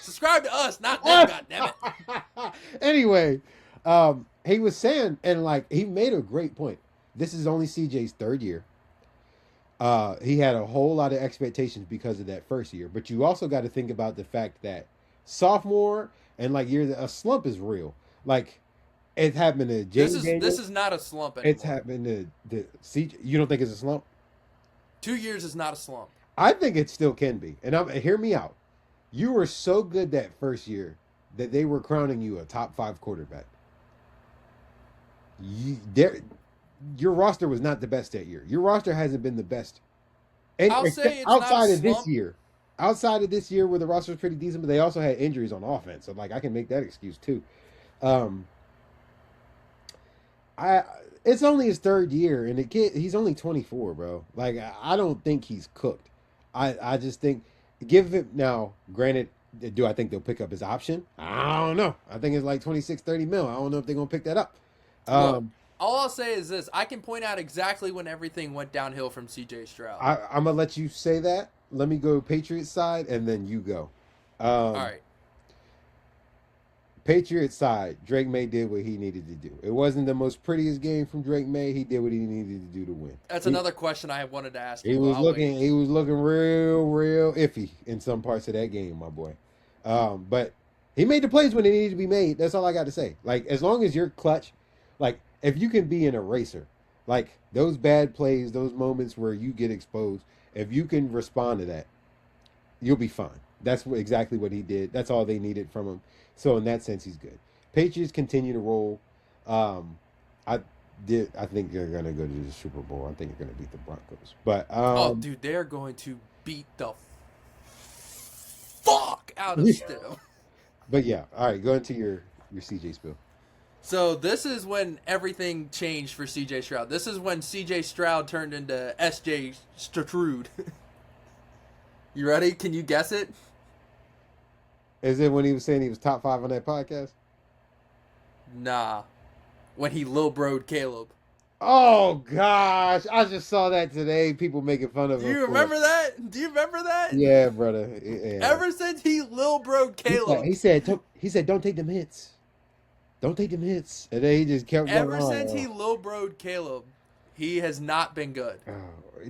Subscribe to us, not them, goddammit. Anyway, he was saying, and like, he made a great point. This is only CJ's third year. He had a whole lot of expectations because of that first year. But you also got to think about the fact that sophomore and like a slump is real. Like, it happened to James Daniels. This is not a slump anymore. It's happened to CJ. You don't think it's a slump? 2 years is not a slump. I think it still can be. And hear me out. You were so good that first year that they were crowning you a top 5 quarterback. Your roster was not the best that year. Your roster hasn't been the best. And I'll say it's outside of slump. this year. Outside of this year where the roster was pretty decent, but they also had injuries on offense. So like I can make that excuse too. It's only his third year, and he's only 24, bro. Like I don't think he's cooked. I just think give it now. Granted, do I think they'll pick up his option? I don't know. I think it's like 26, 30 mil. I don't know if they're gonna pick that up. Look, all I'll say is this: I can point out exactly when everything went downhill from CJ Stroud. I'm gonna let you say that. Let me go Patriots side, and then you go. All right. Patriots side, Drake May did what he needed to do. It wasn't the most prettiest game from Drake May. He did what he needed to do to win. That's another question I wanted to ask you. He was looking real iffy in some parts of that game, my boy. But he made the plays when they needed to be made. That's all I got to say. Like, as long as you're clutch, like, if you can be an eraser, like, those bad plays, those moments where you get exposed, if you can respond to that, you'll be fine. That's exactly what he did. That's all they needed from him. So in that sense, he's good. Patriots continue to roll. I think they're gonna go to the Super Bowl. I think they're gonna beat the Broncos. But dude, they're going to beat the fuck out of Stidham. But yeah, all right. Go into your CJ spill. So this is when everything changed for CJ Stroud. This is when CJ Stroud turned into SJ Stroud. You ready? Can you guess it? Is it when he was saying he was top 5 on that podcast? Nah. When he lil bro'd Caleb. Oh, gosh. I just saw that today. People making fun of him. Do you remember that? Yeah, brother. Yeah. Ever since he lil bro'd Caleb. He said, don't take them hits. don't take them hits. And then he just kept going Ever on. since he low-broed Caleb, he has not been good.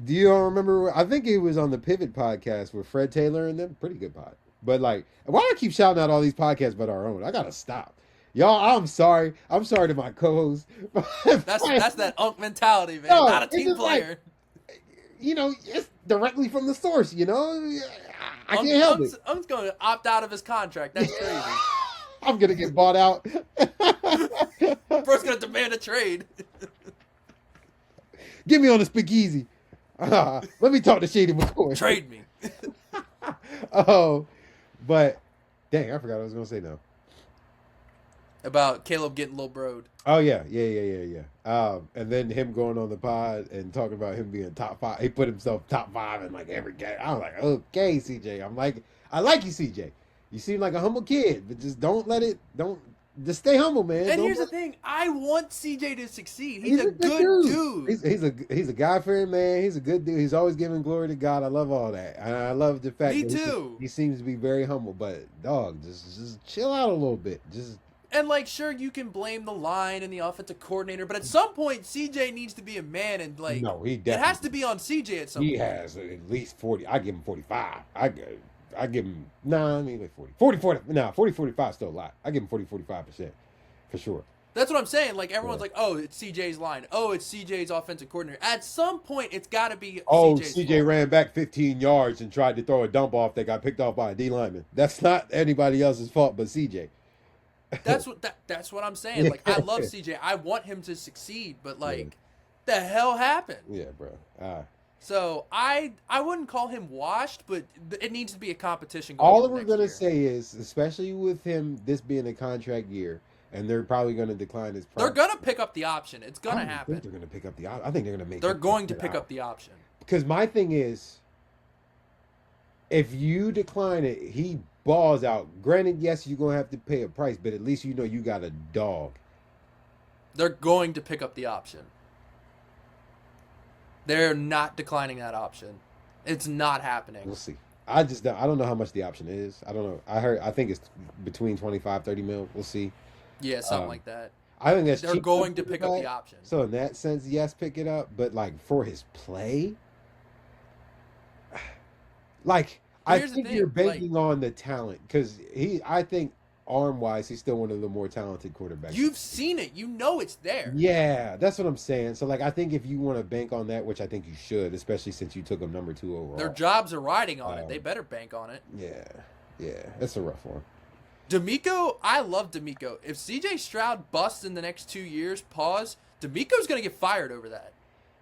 Do you all remember? I think he was on the Pivot podcast with Fred Taylor and them. Pretty good pod. But like, why do I keep shouting out all these podcasts but our own? I gotta stop. Y'all, I'm sorry. I'm sorry to my co-host. That's that unk mentality, man. No, Not a team player. Like, it's directly from the source, I can't help it. Unk's going to opt out of his contract. That's crazy. I'm going to get bought out. Bro's going to demand a trade. Get me on the speakeasy. Let me talk to Shady McCoy. Trade me. Oh, but dang, I forgot what I was going to say now. About Caleb getting low broed. Oh, yeah. And then him going on the pod and talking about him being top 5. He put himself top 5 in like every game. I was like, okay, CJ. I like you, CJ. You seem like a humble kid, but just just stay humble, man. And here's the thing. I want CJ to succeed. He's a good dude. He's a God-fearing man. He's a good dude. He's always giving glory to God. I love all that. And I love the fact that he seems to be very humble. But, dog, just chill out a little bit. And, sure, you can blame the line and the offensive coordinator, but at some point, CJ needs to be a man, and, no, he definitely, it has to be on CJ at some point. He has at least 40. I give him 45. I give him, like 40. 40, 45 is still a lot. I give him 45% for sure. That's what I'm saying. Everyone's like, oh, it's CJ's line. Oh, it's CJ's offensive coordinator. At some point, it's got to be CJ fault. Ran back 15 yards and tried to throw a dump off that got picked off by a D lineman. That's not anybody else's fault but CJ. That's what I'm saying. I love CJ. I want him to succeed, but the hell happened? Yeah, bro. So I wouldn't call him washed, but it needs to be a competition. All we're gonna say is, especially with him, this being a contract year, and they're probably gonna decline his price. They're gonna pick up the option. It's gonna happen. I think they're gonna pick up the option. I think they're gonna make. They're going to pick up the option. Because my thing is, if you decline it, he balls out. Granted, yes, you're gonna have to pay a price, but at least you got a dog. They're going to pick up the option. They're not declining that option. It's not happening. We'll see. I don't know how much the option is. I don't know. I think it's between 25, 30 mil. We'll see. Yeah, something like that. I think they're going to pick up the option. So in that sense, yes, pick it up. But for his play, I think you're banking on the talent because I think arm-wise, he's still one of the more talented quarterbacks. You've seen it. You know it's there. Yeah, that's what I'm saying. So, I think if you want to bank on that, which I think you should, especially since you took him number 2 overall. Their jobs are riding on it. They better bank on it. Yeah. That's a rough one. D'Amico, I love D'Amico. If CJ Stroud busts in the next 2 years, D'Amico's going to get fired over that.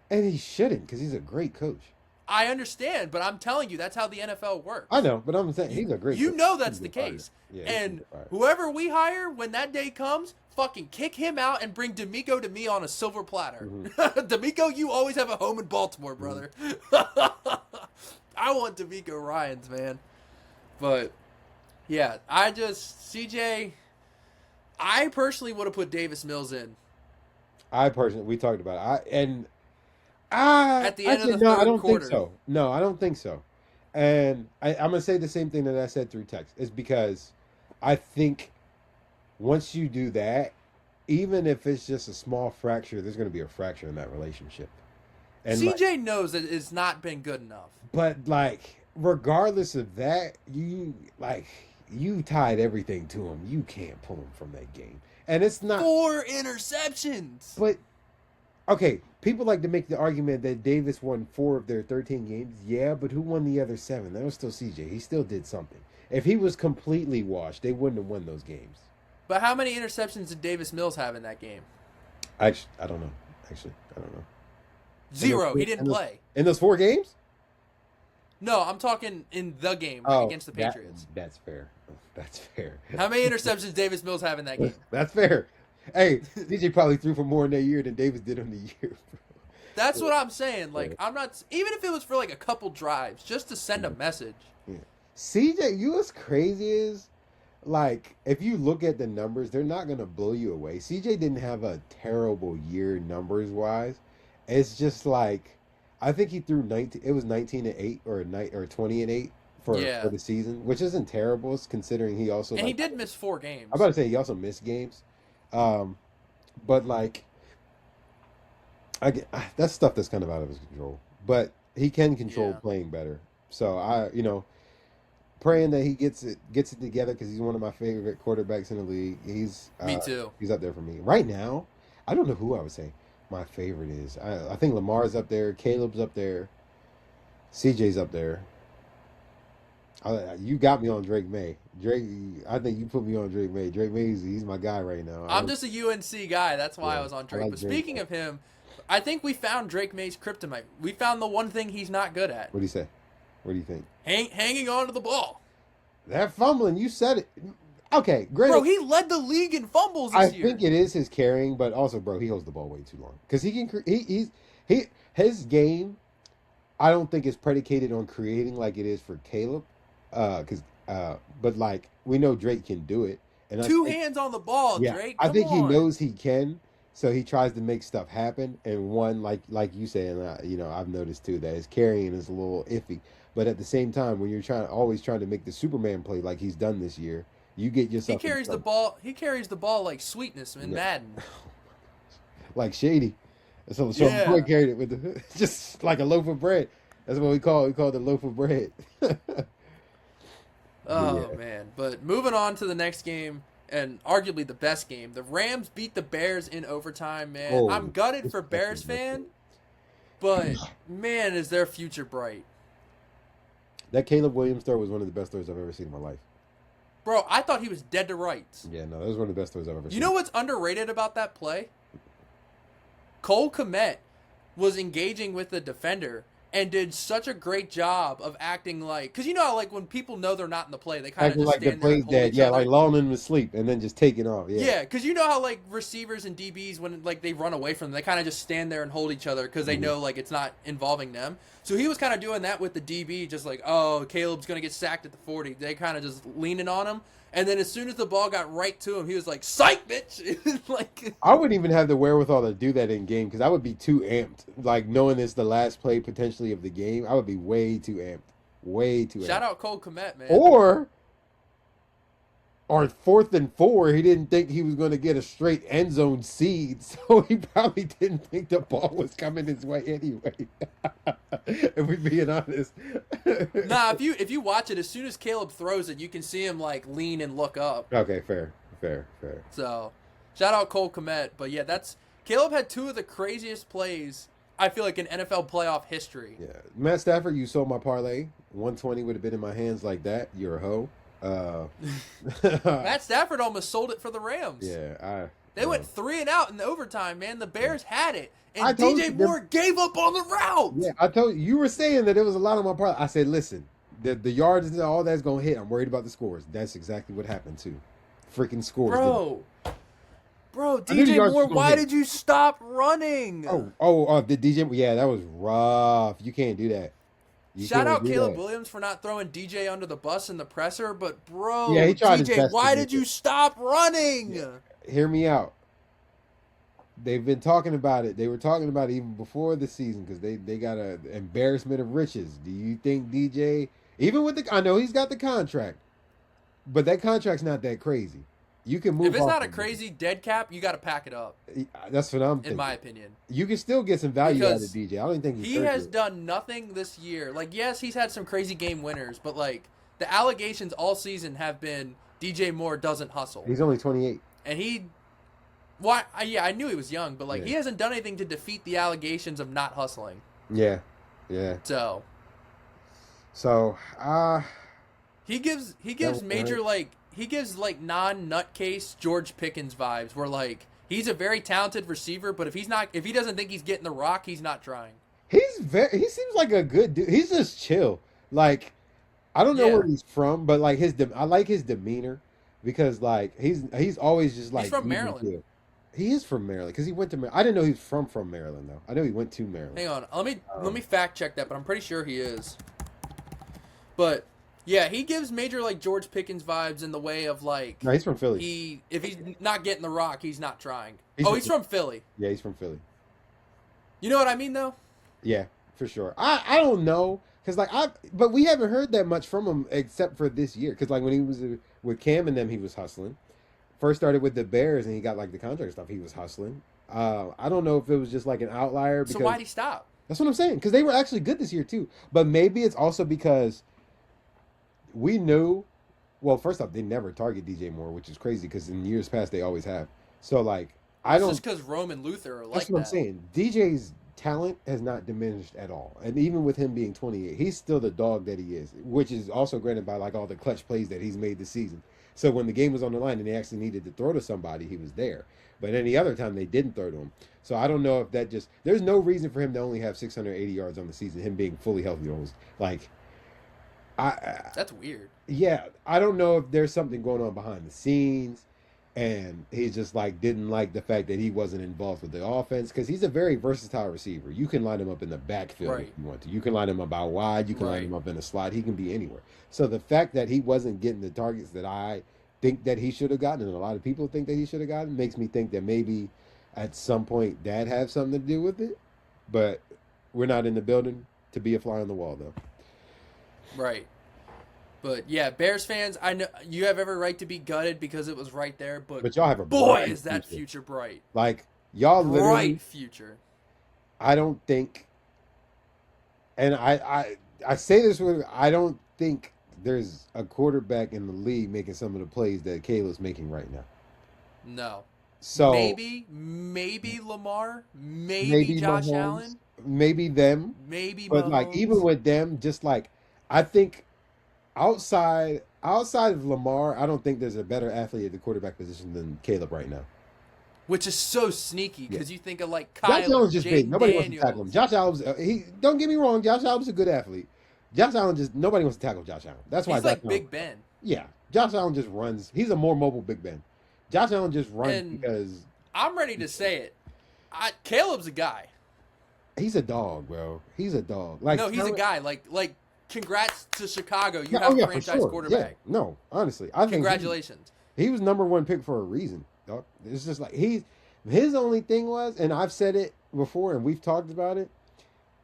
And he shouldn't because he's a great coach. I understand, but I'm telling you, that's how the NFL works. I know, but I'm saying he's a great coach. You know that's the case. Yeah, and whoever we hire, when that day comes, fucking kick him out and bring D'Amico to me on a silver platter. Mm-hmm. D'Amico, you always have a home in Baltimore, brother. Mm-hmm. I want D'Amico Ryans, man. But, yeah, CJ, I personally would have put Davis Mills in. We talked about it. At the end of the third quarter. Think so. No, I don't think so. And I'm going to say the same thing that I said through text. It's because I think once you do that, even if it's just a small fracture, there's going to be a fracture in that relationship. And CJ knows that it's not been good enough. But, regardless of that, you tied everything to him. You can't pull him from that game. And it's not 4 interceptions. But okay, people like to make the argument that Davis won 4 of their 13 games. Yeah, but who won the other 7? That was still CJ. He still did something. If he was completely washed, they wouldn't have won those games. But how many interceptions did Davis Mills have in that game? I don't know. I don't know. 0. He didn't play. In those 4 games? No, I'm talking in the game against the Patriots. That's fair. That's fair. How many interceptions did Davis Mills have in that game? That's fair. Hey, DJ probably threw for more in that year than Davis did in the year, bro. That's what I'm saying. I'm not, even if it was for a couple drives, just to send a message. Yeah. CJ, you know what's crazy is, if you look at the numbers, they're not going to blow you away. CJ didn't have a terrible year numbers-wise. It's just I think he threw 19-8 or 20-8 for the season, which isn't terrible considering he also... And he did miss 4 games. I'm about to say he also missed games. But like, that's stuff that's kind of out of his control. But he can control playing better. So praying that he gets it together because he's one of my favorite quarterbacks in the league. Me too. He's up there for me right now. I don't know who I would say my favorite is. I think Lamar's up there. Caleb's up there. CJ's up there. You got me on Drake May. I think you put me on Drake May. Drake May, he's my guy right now. I'm just a UNC guy. That's why I was on Drake. But speaking of him, I think we found Drake May's kryptonite. We found the one thing he's not good at. What do you say? What do you think? Hanging on to the ball. That fumbling, you said it. Okay, great. Bro, he led the league in fumbles this year. I think it is his carrying, but also, bro, he holds the ball way too long. Because his game, I don't think is predicated on creating like it is for Caleb. But like we know Drake can do it. And Two hands on the ball, Drake. I think he knows he can, so he tries to make stuff happen. And one, like you said, and I've noticed too that his carrying is a little iffy. But at the same time, when you're always trying to make the Superman play like he's done this year, you get yourself. He carries the ball. He carries the ball like sweetness in Madden. Like Shady. So boy carried it with just like a loaf of bread. That's what we call it a loaf of bread. Man. But moving on to the next game, and arguably the best game, the Rams beat the Bears in overtime, man. Oh, I'm gutted for Bears fan, but man, is their future bright. That Caleb Williams throw was one of the best throws I've ever seen in my life. Bro, I thought he was dead to rights. Yeah, no, that was one of the best throws I've ever seen. You know what's underrated about that play? Cole Kmet was engaging with the defender and did such a great job of acting like, because you know how like when people know they're not in the play, they kind of just like stand there and hold each other. like lulling them to sleep and then just taking off. Yeah, because you know how like receivers and DBs when like they run away from them, they kind of just stand there and hold each other because they know like it's not involving them. So he was kind of doing that with the DB, just like, oh, Caleb's gonna get sacked at the 40. They kind of just leaning on him. And then as soon as the ball got right to him, he was like, psych, bitch! Like, I wouldn't even have the wherewithal to do that in game because I would be too amped. Like, knowing it's the last play potentially of the game, I would be way too amped. Way too amped. Shout out Cole Kmet, man. Or 4th and 4, he didn't think he was going to get a straight end zone seed, so he probably didn't think the ball was coming his way anyway. If we're being honest. Nah, if you watch it, as soon as Caleb throws it, you can see him like lean and look up. Okay, fair. So, shout out Cole Kmet, but yeah, Caleb had two of the craziest plays I feel like in NFL playoff history. Yeah, Matt Stafford, you sold my parlay. 120 would have been in my hands like that. You're a hoe. Matt Stafford almost sold it for the Rams. Yeah, they went 3 and out in the overtime, man. The Bears had it, and told DJ Moore gave up on the route. Yeah, I told you were saying that it was a lot on my part. I said, listen, the yards and all that's gonna hit. I'm worried about the scores. That's exactly what happened too. Freaking scores, bro. DJ Moore, why did you stop running? The DJ. Yeah, that was rough. You can't do that. Shout out Caleb Williams for not throwing DJ under the bus in the presser, but bro, he tried DJ, why did you stop running? Yeah. Hear me out. They've been talking about it. They were talking about it even before the season because they got an embarrassment of riches. Do you think DJ, even with I know he's got the contract, but that contract's not that crazy. You can move. If it's not a crazy dead cap, you got to pack it up. That's what I'm thinking. In my opinion, you can still get some value out of DJ. I don't think he has done nothing this year. Like, yes, he's had some crazy game winners, but like the allegations all season have been DJ Moore doesn't hustle. He's only 28, and I knew he was young, but like he hasn't done anything to defeat the allegations of not hustling. Yeah. So he gives major like. He gives like non-nutcase George Pickens vibes where like he's a very talented receiver, but if he doesn't think he's getting the rock, he's not trying. He seems like a good dude. He's just chill. Like I don't know where he's from, but like I like his demeanor because like he's always just like he's from Maryland. Chill. He is from Maryland because he went to Maryland. I didn't know he was from Maryland though. I know he went to Maryland. Hang on, let me fact check that, but I'm pretty sure he is. But yeah, he gives major like George Pickens vibes in the way of like. No, he's from Philly. If he's not getting the rock, he's not trying. He's from Philly. Yeah, he's from Philly. You know what I mean, though? Yeah, for sure. I don't know because but we haven't heard that much from him except for this year because like when he was with Cam and them, he was hustling. first started with the Bears and he got like the contract stuff, he was hustling. I don't know if it was just like an outlier. Because, so why'd he stop? That's what I'm saying, because they were actually good this year too. But maybe it's also because we knew. Well, first off, they never target DJ Moore, which is crazy because in years past they always have. So like, I don't. Just because Rome and Luther are like that's what I'm saying. DJ's talent has not diminished at all, and even with him being 28, he's still the dog that he is, which is also granted by like all the clutch plays that he's made this season. So when the game was on the line and they actually needed to throw to somebody, he was there. But any other time they didn't throw to him. So I don't know if that just there's no reason for him to only have 680 yards on the season. Him being fully healthy, almost like. That's weird. Yeah, I don't know if there's something going on behind the scenes, and he just like didn't like the fact that he wasn't involved with the offense because he's a very versatile receiver. You can line him up in the backfield if you want to. You can line him up out wide. You can line him up in a slot. He can be anywhere. So the fact that he wasn't getting the targets that I think that he should have gotten, and a lot of people think that he should have gotten, makes me think that maybe at some point that had something to do with it. But we're not in the building to be a fly on the wall, though. Right. But yeah, Bears fans, I know you have every right to be gutted because it was right there, but y'all have a boy bright is that future bright. Like y'all literally bright future. I don't think, and I say this with, I don't think there's a quarterback in the league making some of the plays that Caleb's making right now. No. So maybe Lamar, maybe Josh Mahomes, Allen, maybe them, but Mahomes. like even with them, just like I think outside of Lamar, I don't think there's a better athlete at the quarterback position than Caleb right now. Which is so sneaky because you think of like Josh Kyle, Allen's just big. Nobody wants to Daniels. tackle him. Josh Allen's he. Don't get me wrong. Josh Allen's a good athlete. Josh Allen just nobody wants to tackle Josh Allen. That's why He's like Big Ben. Yeah, Josh Allen just runs. He's a more mobile Big Ben. Josh Allen just runs And because I'm ready to say it. Caleb's a guy. he's a dog, bro. He's a dog. Like No, he's a guy. Like congrats to Chicago. You Yeah, have oh, yeah, a for franchise sure. quarterback. Yeah. No, honestly, I think Congratulations. he was number one pick for a reason. Dog. It's just like his only thing was, and I've said it before, and we've talked about it.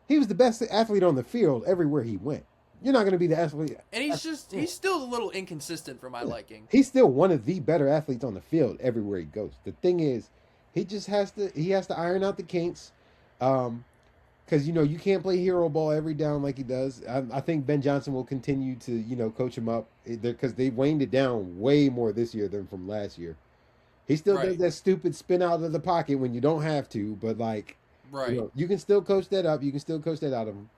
He was the best athlete on the field everywhere he went. You're not going to be the athlete. And he's still a little inconsistent for my liking. He's still one of the better athletes on the field everywhere he goes. The thing is, he just has to iron out the kinks. Because, you can't play hero ball every down like he does. I think Ben Johnson will continue to, coach him up because they waned it down way more this year than from last year. He still does that stupid spin out of the pocket when you don't have to, but you can still coach that up. You can still coach that out of him.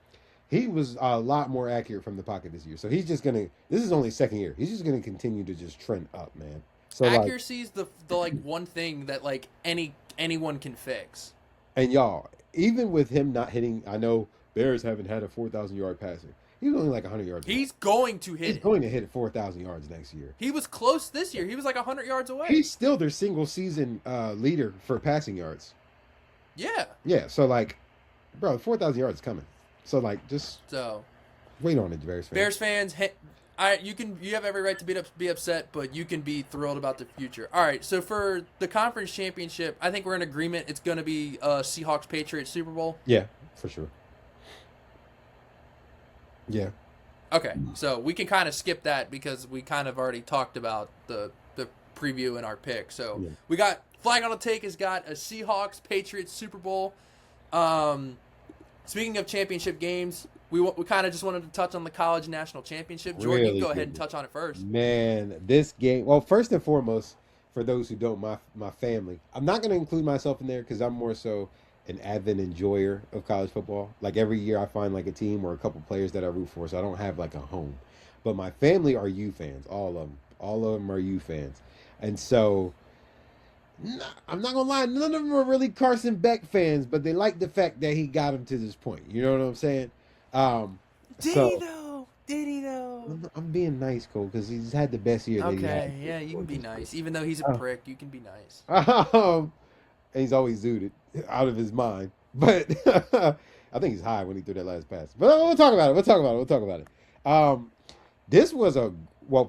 He was a lot more accurate from the pocket this year. So he's just this is only his second year. He's just going to continue to just trend up, man. So accuracy is the one thing that anyone can fix. And y'all, even with him not hitting, I know Bears haven't had a 4,000 yard passer. He was only like 100 yards. He's going to hit. He's going to hit 4,000 yards next year. He was close this year. He was like 100 yards away. He's still their single season leader for passing yards. Yeah. Yeah. So bro, 4,000 yards is coming. So just wait on it, Bears fans. Bears fans, you have every right to be upset, but you can be thrilled about the future. All right, so for the conference championship, I think we're in agreement. It's going to be Seahawks Patriots Super Bowl. Yeah, for sure. Yeah. Okay, so we can kind of skip that because we kind of already talked about the preview and our pick. So we got Flag on the Take has got a Seahawks Patriots Super Bowl. Speaking of championship games, we kind of just wanted to touch on the college national championship. Jordan, you can go ahead and touch on it first. Man, this game. Well, first and foremost, for those who don't, my family. I'm not going to include myself in there because I'm more so an avid enjoyer of college football. Like every year, I find like a team or a couple players that I root for, so I don't have like a home. But my family are U fans, all of them are U fans, and so. I'm not gonna lie, none of them are really Carson Beck fans, but they like the fact that he got him to this point. You know what I'm saying? Did he though? I'm being nice, Cole, because he's had the best year that he had. Okay, yeah, you can be nice. Even though he's a prick, you can be nice. And he's always zooted out of his mind. But I think he's high when he threw that last pass. But we'll talk about it. This was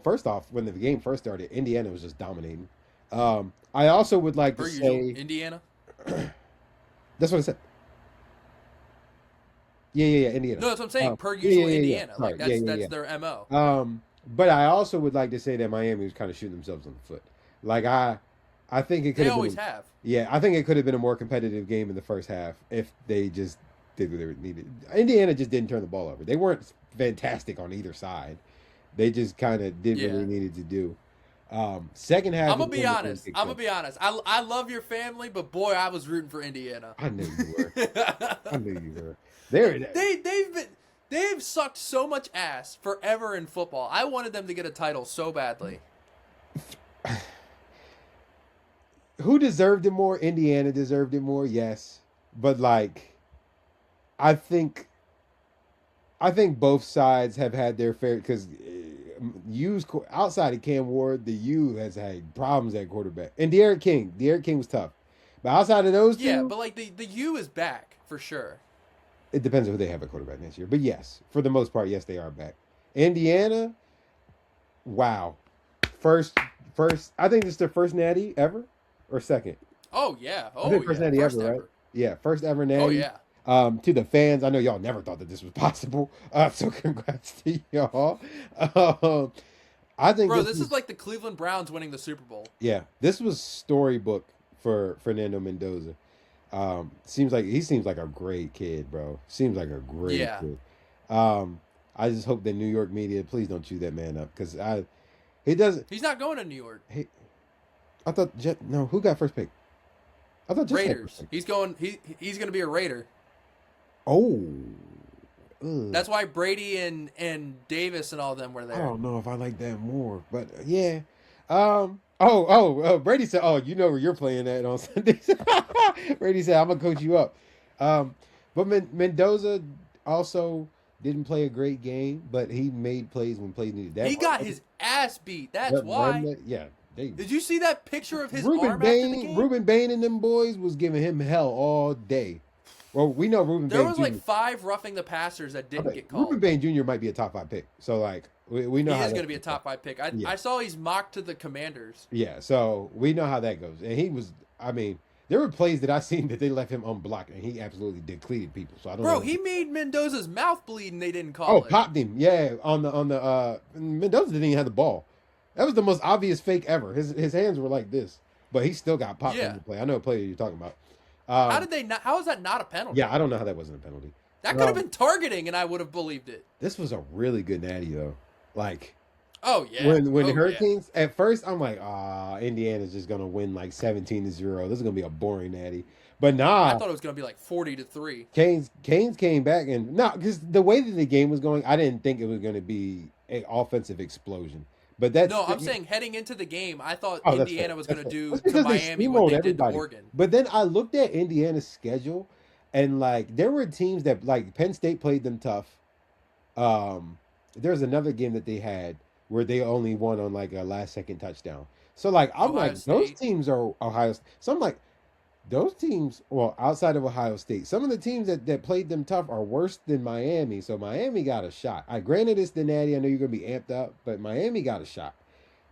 first off, when the game first started, Indiana was just dominating. I also would like to say Indiana. That's what I said. Yeah, Indiana. No, that's what I'm saying. Per usual, Indiana. Sorry, Like that's their MO. But I also would like to say that Miami was kind of shooting themselves in the foot. Like I think it could They have always been. have. Yeah, I think it could have been a more competitive game in the first half if they just did what they needed. Indiana just didn't turn the ball over. They weren't fantastic on either side. They just kind of did what they needed to do. Second half. I'm gonna be honest. I love your family, but boy, I was rooting for Indiana. I knew you were. I knew you were. They've sucked so much ass forever in football. I wanted them to get a title so badly. Who deserved it more? Indiana deserved it more, yes. But like, I think both sides have had their fair, because U's outside of Cam Ward, the U has had problems at quarterback, and De'Aaron King was tough. But outside of those two, yeah, but like the U is back for sure. It depends on who they have at quarterback next year. But yes, for the most part, yes, they are back. Indiana, wow, first. I think this is their first natty ever, or second. Oh yeah, I think first natty ever, right? Yeah, first ever natty. Oh yeah. To the fans, I know y'all never thought that this was possible. So congrats to y'all. I think this is like the Cleveland Browns winning the Super Bowl. Yeah, this was storybook for Fernando Mendoza. He seems like a great kid, bro. Seems like a great kid. I just hope the New York media, please don't chew that man up, because he doesn't. He's not going to New York. I thought who got first pick? I thought Raiders. He's going to be a Raider. Oh. That's why Brady and Davis and all them were there. I don't know if I like that more, but yeah. Brady said, "Oh, you know where you're playing at on Sundays." Brady said, "I'm gonna coach you up." But Mendoza also didn't play a great game, but he made plays when plays needed. He got his ass beat. That's why. Did you see that picture of his arm after the game? Ruben Bain and them boys was giving him hell all day. Well, we know Ruben Bain. There was like 5 roughing the passers that didn't get called. Ruben Bain Jr. might be a top 5 pick. So like we know he is going to be a top 5 pick. I saw he's mocked to the Commanders. Yeah, so we know how that goes. And he was, I mean, there were plays that I seen that they left him unblocked, and he absolutely depleted people. So I don't know. Bro, he made Mendoza's mouth bleed, and they didn't call it. Oh, popped him. Yeah, on the Mendoza didn't even have the ball. That was the most obvious fake ever. His hands were like this, but he still got popped in the play. I know what play you're talking about. How is that not a penalty? Yeah, I don't know how that wasn't a penalty. That could have been targeting, and I would have believed it. This was a really good natty, though. Like, oh yeah, when the Hurricanes at first, I'm like, Indiana's just gonna win like 17-0. This is gonna be a boring natty. But nah, I thought it was gonna be like 40-3. Canes came back, and because the way that the game was going, I didn't think it was gonna be an offensive explosion. But I'm saying heading into the game, I thought Indiana was going to do to Miami what they did to Oregon. But then I looked at Indiana's schedule, and like there were teams that like Penn State played them tough. There's another game that they had where they only won on like a last-second touchdown. So like Ohio State. those teams are Ohio State. So I'm like, those teams, well, outside of Ohio State, some of the teams that played them tough are worse than Miami. So Miami got a shot. Granted, it's the natty. I know you're going to be amped up, but Miami got a shot.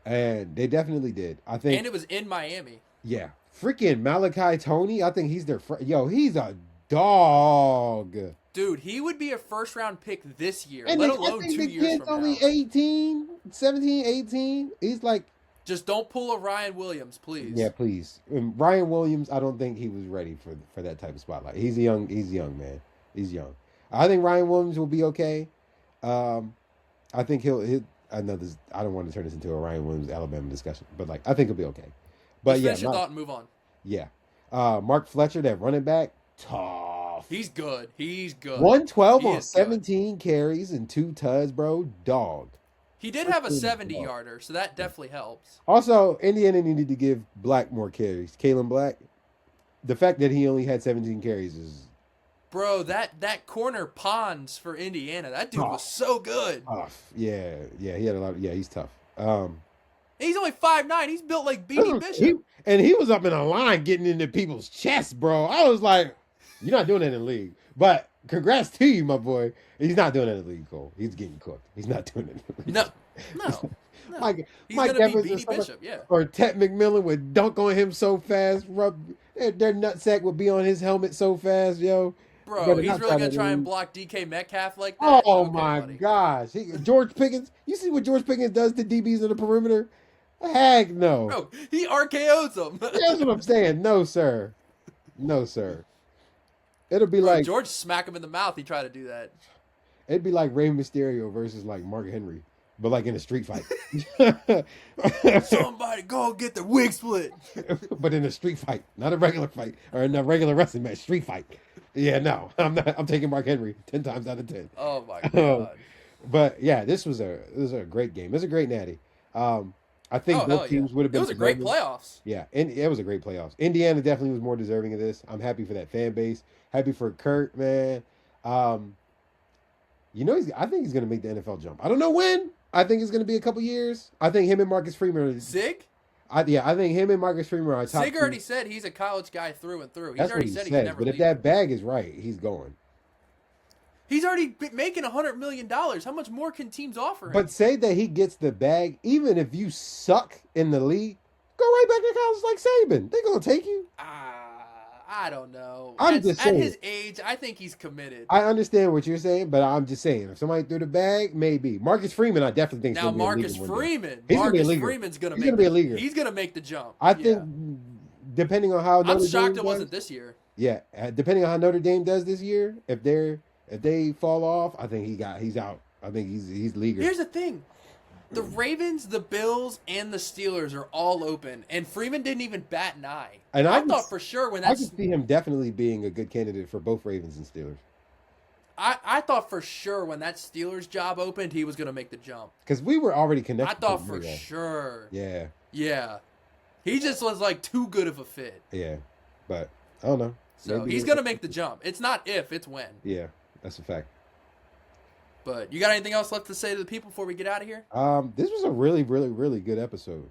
And they definitely did. I think. And it was in Miami. Yeah. Freaking Malachi Toney. I think he's their he's a dog. Dude, he would be a first-round pick this year, and let alone 2 years from only now. 17, 18. He's like. Just don't pull a Ryan Williams, please. Yeah, please. And Ryan Williams, I don't think he was ready for that type of spotlight. He's young man. He's young. I think Ryan Williams will be okay. I think he'll I know this. I don't want to turn this into a Ryan Williams Alabama discussion, but like I think he'll be okay. But just finish your thought and move on. Yeah. Mark Fletcher, that running back, tough. He's good. 112 on 17 carries and 2 tuds, bro. Dog. He did have a 70-yarder, so that definitely helps. Also, Indiana needed to give Black more carries. Kalen Black, the fact that he only had 17 carries is... Bro, that corner Pons for Indiana, that dude was so good. Tough. Yeah, he had a lot of... Yeah, he's tough. He's only 5'9". He's built like Beanie Bishop. He was up in a line getting into people's chests, bro. I was like, you're not doing that in the league. But... Congrats to you, my boy. He's not doing it in the league, Cole. He's getting cooked. He's not doing it in the league. No. Mike going to be Beanie Bishop, yeah. Or Ted McMillan would dunk on him so fast. Their nutsack would be on his helmet so fast, yo. Bro, he's really going to try and block DK Metcalf like that? Oh, okay, my gosh. George Pickens. You see what George Pickens does to DBs in the perimeter? Heck no. Bro, he RKO's him. That's what I'm saying. No, sir. No, sir. It'll be Bro, like George smack him in the mouth. He tried to do that. it'd be like Rey Mysterio versus like Mark Henry, but like in a street fight. Somebody go get the wig split. But in a street fight, not a regular fight or in a regular wrestling match. Street fight. Yeah, no, I'm not. I'm taking Mark Henry 10 times out of 10. Oh my god. But yeah, this was a great game. It was a great natty. I think both teams would have been. It was a great deserving. playoffs. Yeah, and it was a great playoffs. Indiana definitely was more deserving of this. I'm happy for that fan base. Happy for Kurt, man. You know, I think he's going to make the NFL jump. I don't know when. I think it's going to be a couple years. I think him and Marcus Freeman are... Zig? I think him and Marcus Freeman are top Zig already said he's a college guy through and through. That's already what said he he can says, never but if leave. that bag is right, he's going. He's already making $100 million. How much more can teams offer him? But say that he gets the bag, even if you suck in the league, go right back to college like Saban. They're going to take you. I don't know. I'm just saying. At his age, I think he's committed. I understand what you're saying, but I'm just saying. If somebody threw the bag, maybe. Marcus Freeman, I definitely think now Marcus Freeman. He's Marcus gonna be a leaguer. Freeman's going He's gonna be a leaguer. He's going to make the jump. I think, depending on how I'm Notre shocked Dame it wasn't does, this year. Yeah, depending on how Notre Dame does this year, if they fall off, I think he's out. I think he's leaguer. Here's the thing. The Ravens, the Bills, and the Steelers are all open, and Freeman didn't even bat an eye. And I thought for sure when I could see him definitely being a good candidate for both Ravens and Steelers. I thought for sure when that Steelers job opened, he was going to make the jump. Because we were already connected. I thought for sure. Yeah. Yeah. He just was like too good of a fit. Yeah. But I don't know. So he's going to make the jump. It's not if, it's when. Yeah, that's a fact. But you got anything else left to say to the people before we get out of here? This was a really, really, really good episode.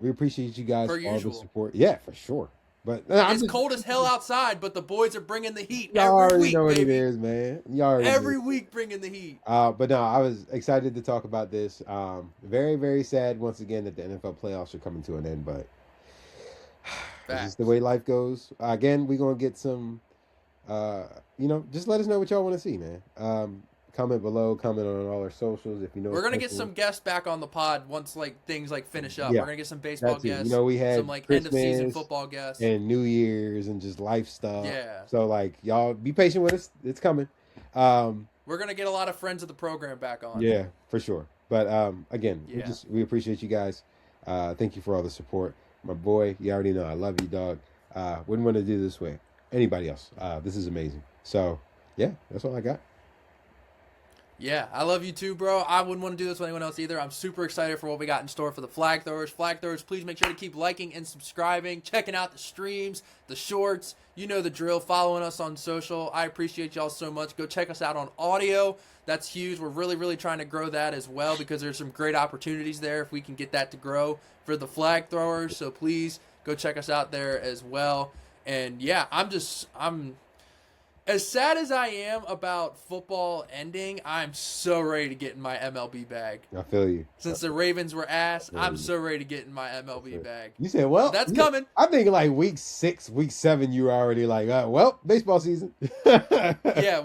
We appreciate you guys for all the support. Yeah, for sure. But it's cold as hell outside, but the boys are bringing the heat y'all every already week, know what baby. it is, man. Y'all every week bringing the heat. But no, I was excited to talk about this. Very, very sad once again that the NFL playoffs are coming to an end, but it's just the way life goes. Again, we're gonna get some. Just let us know what y'all want to see, man. Comment below, comment on all our socials if you know. We're gonna get some guests back on the pod once things finish up. Yeah, we're gonna get some baseball guests. We had some end of season football guests and New Year's and just life stuff. Yeah. So y'all be patient with us. It's coming. We're gonna get a lot of friends of the program back on. Yeah, for sure. But again, Yeah. we appreciate you guys. Thank you for all the support, my boy. You already know I love you, dog. Wouldn't want to do this way anybody else. This is amazing. So yeah, that's all I got. Yeah, I love you too, bro. I wouldn't want to do this with anyone else either. I'm super excited for what we got in store for the flag throwers. Flag throwers, please make sure to keep liking and subscribing, checking out the streams, the shorts. You know the drill. Following us on social. I appreciate y'all so much. Go check us out on audio. That's huge. We're really, really trying to grow that as well because there's some great opportunities there if we can get that to grow for the flag throwers. So please go check us out there as well. And yeah, I'm as sad as I am about football ending, I'm so ready to get in my MLB bag. I feel you. Since the Ravens were ass, I'm so ready to get in my MLB bag. You said, well, that's coming. I think like week 6, week 7, you were already like, baseball season. Yeah.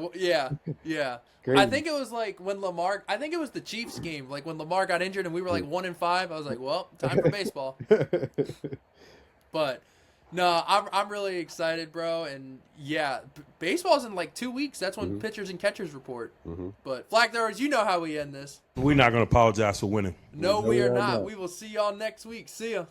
Crazy. I think it was like when I think it was the Chiefs game, like when Lamar got injured and we were like 1-5. I was like, well, time for baseball. But no, I'm really excited, bro. And yeah, baseball's in like 2 weeks. That's when pitchers and catchers report. But flag throwers, you know how we end this. We're not going to apologize for winning. No, we are not. We will see y'all next week. See ya.